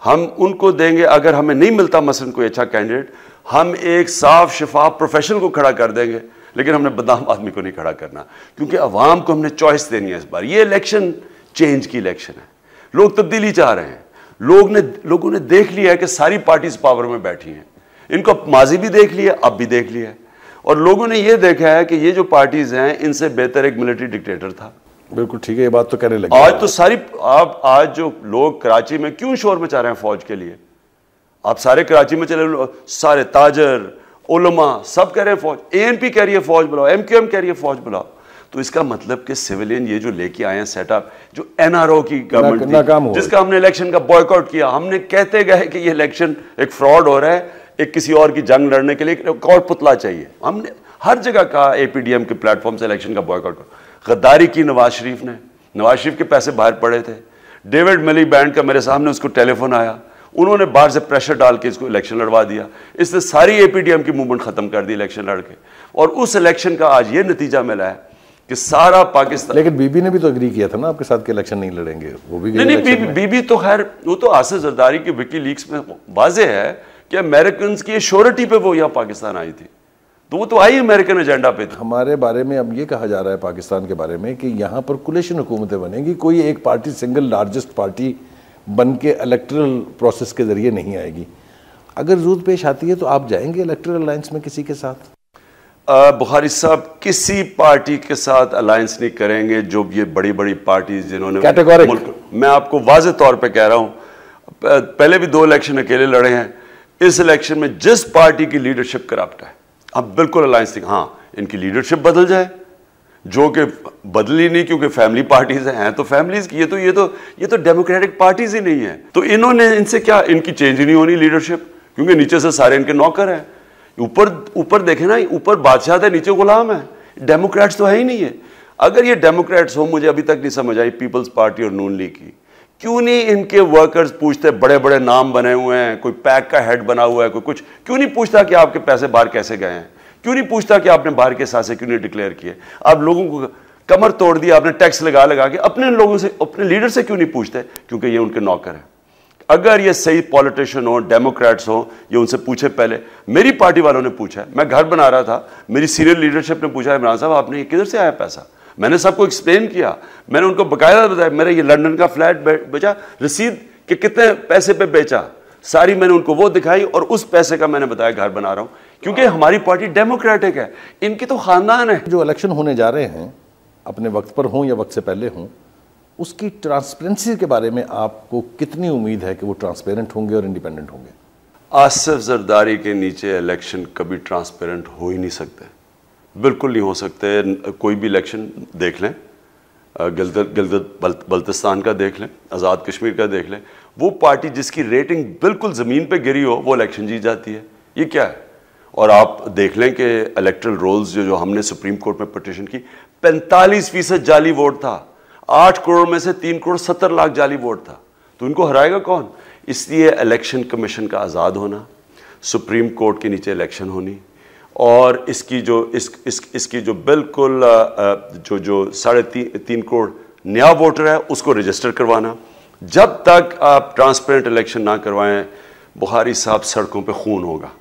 हम उनको देंगे, अगर हमें नहीं मिलता मसलन कोई अच्छा कैंडिडेट, हम एक साफ शफाफ प्रोफेशनल को खड़ा कर देंगे, लेकिन हमने बदनाम आदमी को नहीं खड़ा करना, क्योंकि अवाम को हमने चॉइस देनी है। इस बार ये इलेक्शन चेंज की इलेक्शन है, लोग तब्दीली चाह रहे हैं। लोगों ने देख लिया है कि सारी पार्टीज पावर में बैठी हैं, इनको माजी भी देख लिया, अब भी देख लिया है, और लोगों ने यह देखा है कि ये जो पार्टीज हैं इनसे बेहतर एक मिलिट्री डिक्टेटर था। बिल्कुल ठीक है, ये बात तो कहने लगे। आज तो सारी आज जो लोग कराची में क्यों शोर मचा रहे हैं फौज के लिए, आप सारे कराची में चले, सारे ताजर उलमा सब कह रहे हैं फौज, ANP कह रही है फौज बुलाओ, MQM कह रही है फौज बुलाओ। तो इसका मतलब कि सिविलियन ये जो लेके आए हैं सेटअप, जो NRO की गवर्नमेंट थी, जिसका हमने इलेक्शन का बॉयकॉट किया, हमने कहते गए कि ये इलेक्शन एक फ्रॉड हो रहा है, एक किसी और की जंग लड़ने के लिए एक और पुतला चाहिए। हमने हर जगह कहा, APDM के प्लेटफॉर्म से इलेक्शन का बॉयकॉट करो। गद्दारी की नवाज शरीफ के पैसे बाहर पड़े थे, डेविड मिली बैंड का मेरे सामने उसको टेलीफोन आया, उन्होंने बाहर से प्रेशर डाल के इसको इलेक्शन लड़वा दिया, इसने सारी APDM की मूवमेंट खत्म कर दी इलेक्शन लड़के, और उस इलेक्शन का आज ये नतीजा मिला है कि सारा पाकिस्तान। लेकिन बीबी ने भी तो एग्री किया था ना आपके साथ कि इलेक्शन नहीं लड़ेंगे, वो भी नहीं, बीबी तो खैर वो तो आसिफ जरदारी की विकीलीक्स में वाजे है कि अमेरिकन की श्योरिटी पे वो यहाँ पाकिस्तान आई थी, तो वो तो आई अमेरिकन एजेंडा पे थी। हमारे बारे में अब ये कहा जा रहा है पाकिस्तान के बारे में कि यहाँ पर कोलिशन हुकूमतें बनेगी, कोई एक पार्टी सिंगल लार्जेस्ट पार्टी बन के इलेक्टरल प्रोसेस के जरिए नहीं आएगी। अगर जरूरत पेश आती है तो आप जाएंगे इलेक्टरल अलायंस में किसी के साथ? बुखारी साहब, किसी पार्टी के साथ अलायंस नहीं करेंगे जो ये बड़ी बड़ी पार्टी जिन्होंने कैटेगोरिक, मैं आपको वाज़े तौर पे कह रहा हूँ, पहले भी 2 इलेक्शन अकेले लड़े हैं, इस इलेक्शन में जिस पार्टी की लीडरशिप करप्ट है अब बिल्कुल अलायंस नहीं। हाँ, इनकी लीडरशिप बदल जाए, जो कि बदली नहीं, क्योंकि फैमिली पार्टीज हैं तो फैमिलीज की, ये तो डेमोक्रेटिक पार्टीज ही नहीं है, तो इन्होंने इनसे क्या, इनकी चेंज ही नहीं होनी लीडरशिप, क्योंकि नीचे से सारे इनके नौकर हैं। ऊपर देखे ना, ऊपर बादशाह है, नीचे गुलाम है, डेमोक्रेट्स तो है ही नहीं है। अगर ये डेमोक्रेट्स हो, मुझे अभी तक नहीं समझ आई पीपल्स पार्टी और नून लीग की, क्यों नहीं इनके वर्कर्स पूछते, बड़े बड़े नाम बने हुए हैं, कोई पैक का हेड बना हुआ है, कोई कुछ, क्यों नहीं पूछता कि आपके पैसे बाहर कैसे गए हैं, क्यों नहीं पूछता कि आपने बाहर के साथ से क्यों नहीं डिक्लेयर किए, आप लोगों को कमर तोड़ दिया आपने टैक्स लगा के, अपने लोगों से, अपने लीडर से क्यों नहीं पूछते, क्योंकि ये उनके नौकर हैं। अगर ये सही पॉलिटिशियन हो, डेमोक्रेट्स हो, ये उनसे पूछे। पहले मेरी पार्टी वालों ने पूछा, मैं घर बना रहा था, मेरी सीनियर लीडरशिप ने पूछा, इमरान साहब आपने ये किधर से आया पैसा, मैंने सबको एक्सप्लेन किया, मैंने उनको बकायदा बताया, मेरा ये लंदन का फ्लैट बेचा, रसीद के कितने पैसे पे बेचा, सारी मैंने उनको वो दिखाई, और उस पैसे का मैंने बताया घर बना रहा हूं, क्योंकि हमारी पार्टी डेमोक्रेटिक है, इनकी तो खानदान है। जो इलेक्शन होने जा रहे हैं, अपने वक्त पर हों या वक्त से पहले हों, उसकी ट्रांसपेरेंसी के बारे में आपको कितनी उम्मीद है कि वो ट्रांसपेरेंट होंगे और इंडिपेंडेंट होंगे? आसिफ जरदारी के नीचे इलेक्शन कभी ट्रांसपेरेंट हो ही नहीं सकते, बिल्कुल नहीं हो सकते। कोई भी इलेक्शन देख लें, गिलगित बल्तिस्तान का देख लें, आज़ाद कश्मीर का देख लें, वो पार्टी जिसकी रेटिंग बिल्कुल ज़मीन पे गिरी हो वो इलेक्शन जीत जाती है। ये क्या है? और आप देख लें कि इलेक्ट्रल रोल्स जो हमने सुप्रीम कोर्ट में पटिशन की, 45% जाली वोट था, 8 करोड़ में से 3 करोड़ 70 लाख जाली वोट था, तो इनको हराएगा कौन? इसलिए इलेक्शन कमीशन का आज़ाद होना, सुप्रीम कोर्ट के नीचे इलेक्शन होनी, और इसकी जो बिल्कुल जो 3.5 करोड़ नया वोटर है उसको रजिस्टर करवाना। जब तक आप ट्रांसपेरेंट इलेक्शन ना करवाएं, बुखारी साहब सड़कों पे खून होगा।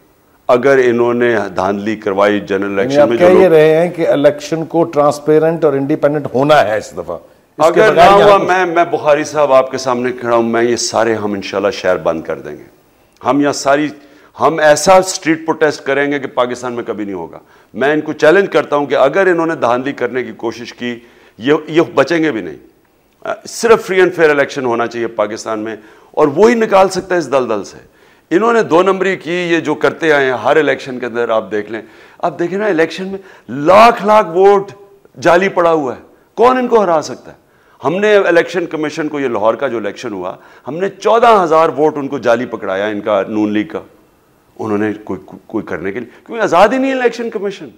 अगर इन्होंने धांधली करवाई जनरल इलेक्शन में, कह ये रहे हैं कि इलेक्शन को ट्रांसपेरेंट और इंडिपेंडेंट होना है इस दफा, अगर ना हुआ मैं बुखारी साहब आपके सामने खड़ा हूं, मैं ये सारे हम इंशाल्लाह शहर बंद कर देंगे। हम ऐसा स्ट्रीट प्रोटेस्ट करेंगे कि पाकिस्तान में कभी नहीं होगा। मैं इनको चैलेंज करता हूं कि अगर इन्होंने धांधली करने की कोशिश की, ये बचेंगे भी नहीं। सिर्फ फ्री एंड फेयर इलेक्शन होना चाहिए पाकिस्तान में, और वो ही निकाल सकता है इस दलदल से। इन्होंने 2 नंबरी की, ये जो करते आए हैं हर इलेक्शन के अंदर। आप देख लें, आप देखें ना, इलेक्शन में लाख वोट जाली पड़ा हुआ है। कौन इनको हरा सकता है? हमने इलेक्शन कमीशन को, ये लाहौर का जो इलेक्शन हुआ, हमने 14,000 वोट उनको जाली पकड़ाया, इनका नून लीग का। उन्होंने कोई करने के लिए, क्योंकि आज़ाद ही नहीं है इलेक्शन कमीशन।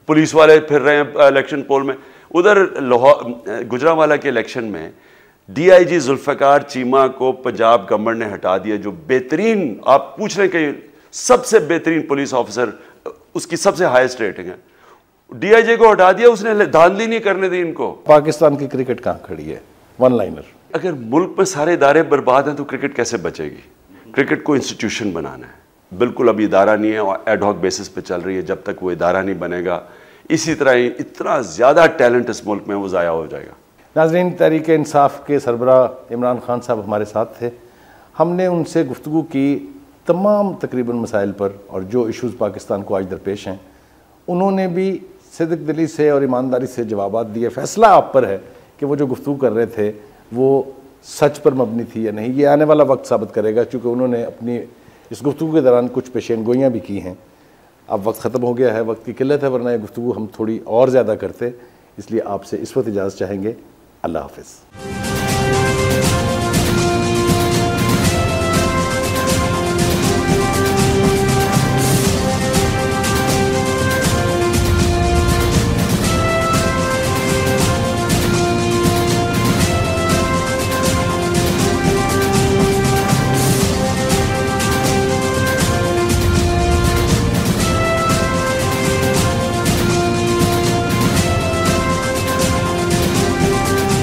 पुलिस वाले फिर रहे हैं इलेक्शन पोल में। उधर लाहौर गुजरांवाला के इलेक्शन में DIG जुल्फ़िकार चीमा को पंजाब गवर्नमेंट ने हटा दिया, जो बेहतरीन, आप पूछ रहे हैं कि सबसे बेहतरीन पुलिस ऑफिसर, उसकी सबसे हाईएस्ट रेटिंग है, DIG को हटा दिया। उसने धांधली नहीं करने दी इनको। पाकिस्तान की क्रिकेट कहाँ खड़ी है? One liner. अगर मुल्क में सारे इदारे बर्बाद हैं तो क्रिकेट कैसे बचेगी? क्रिकेट को इंस्टीट्यूशन बनाना है, बिल्कुल अभी इदारा नहीं है और एड हॉक बेसिस पे चल रही है। जब तक वो इदारा नहीं बनेगा, इसी तरह ही इतना ज़्यादा टैलेंट इस मुल्क में वो ज़ाया हो जाएगा। नाज़रीन, तहरीक इंसाफ के सरबराह इमरान खान साहब हमारे साथ थे। हमने उनसे गुफ्तगू की तमाम तकरीबन मसाइल पर, और जो इश्यूज़ पाकिस्तान को आज दरपेश हैं उन्होंने भी सिद्क दिली से और ईमानदारी से जवाबात दिए। फैसला आप पर है कि वो जो गुफ्तगू कर रहे थे वो सच पर मबनी थी या नहीं। ये आने वाला वक्त साबित करेगा, क्योंकि उन्होंने अपनी इस गुफ्तगू के दौरान कुछ पेशेनगोइयाँ भी की हैं। अब वक्त ख़त्म हो गया है, वक्त की किल्लत है, वरना ये गुफ्तगू हम थोड़ी और ज़्यादा करते। इसलिए आपसे इस वक्त इजाज़त चाहेंगे। अल्लाह हाफ़िज़।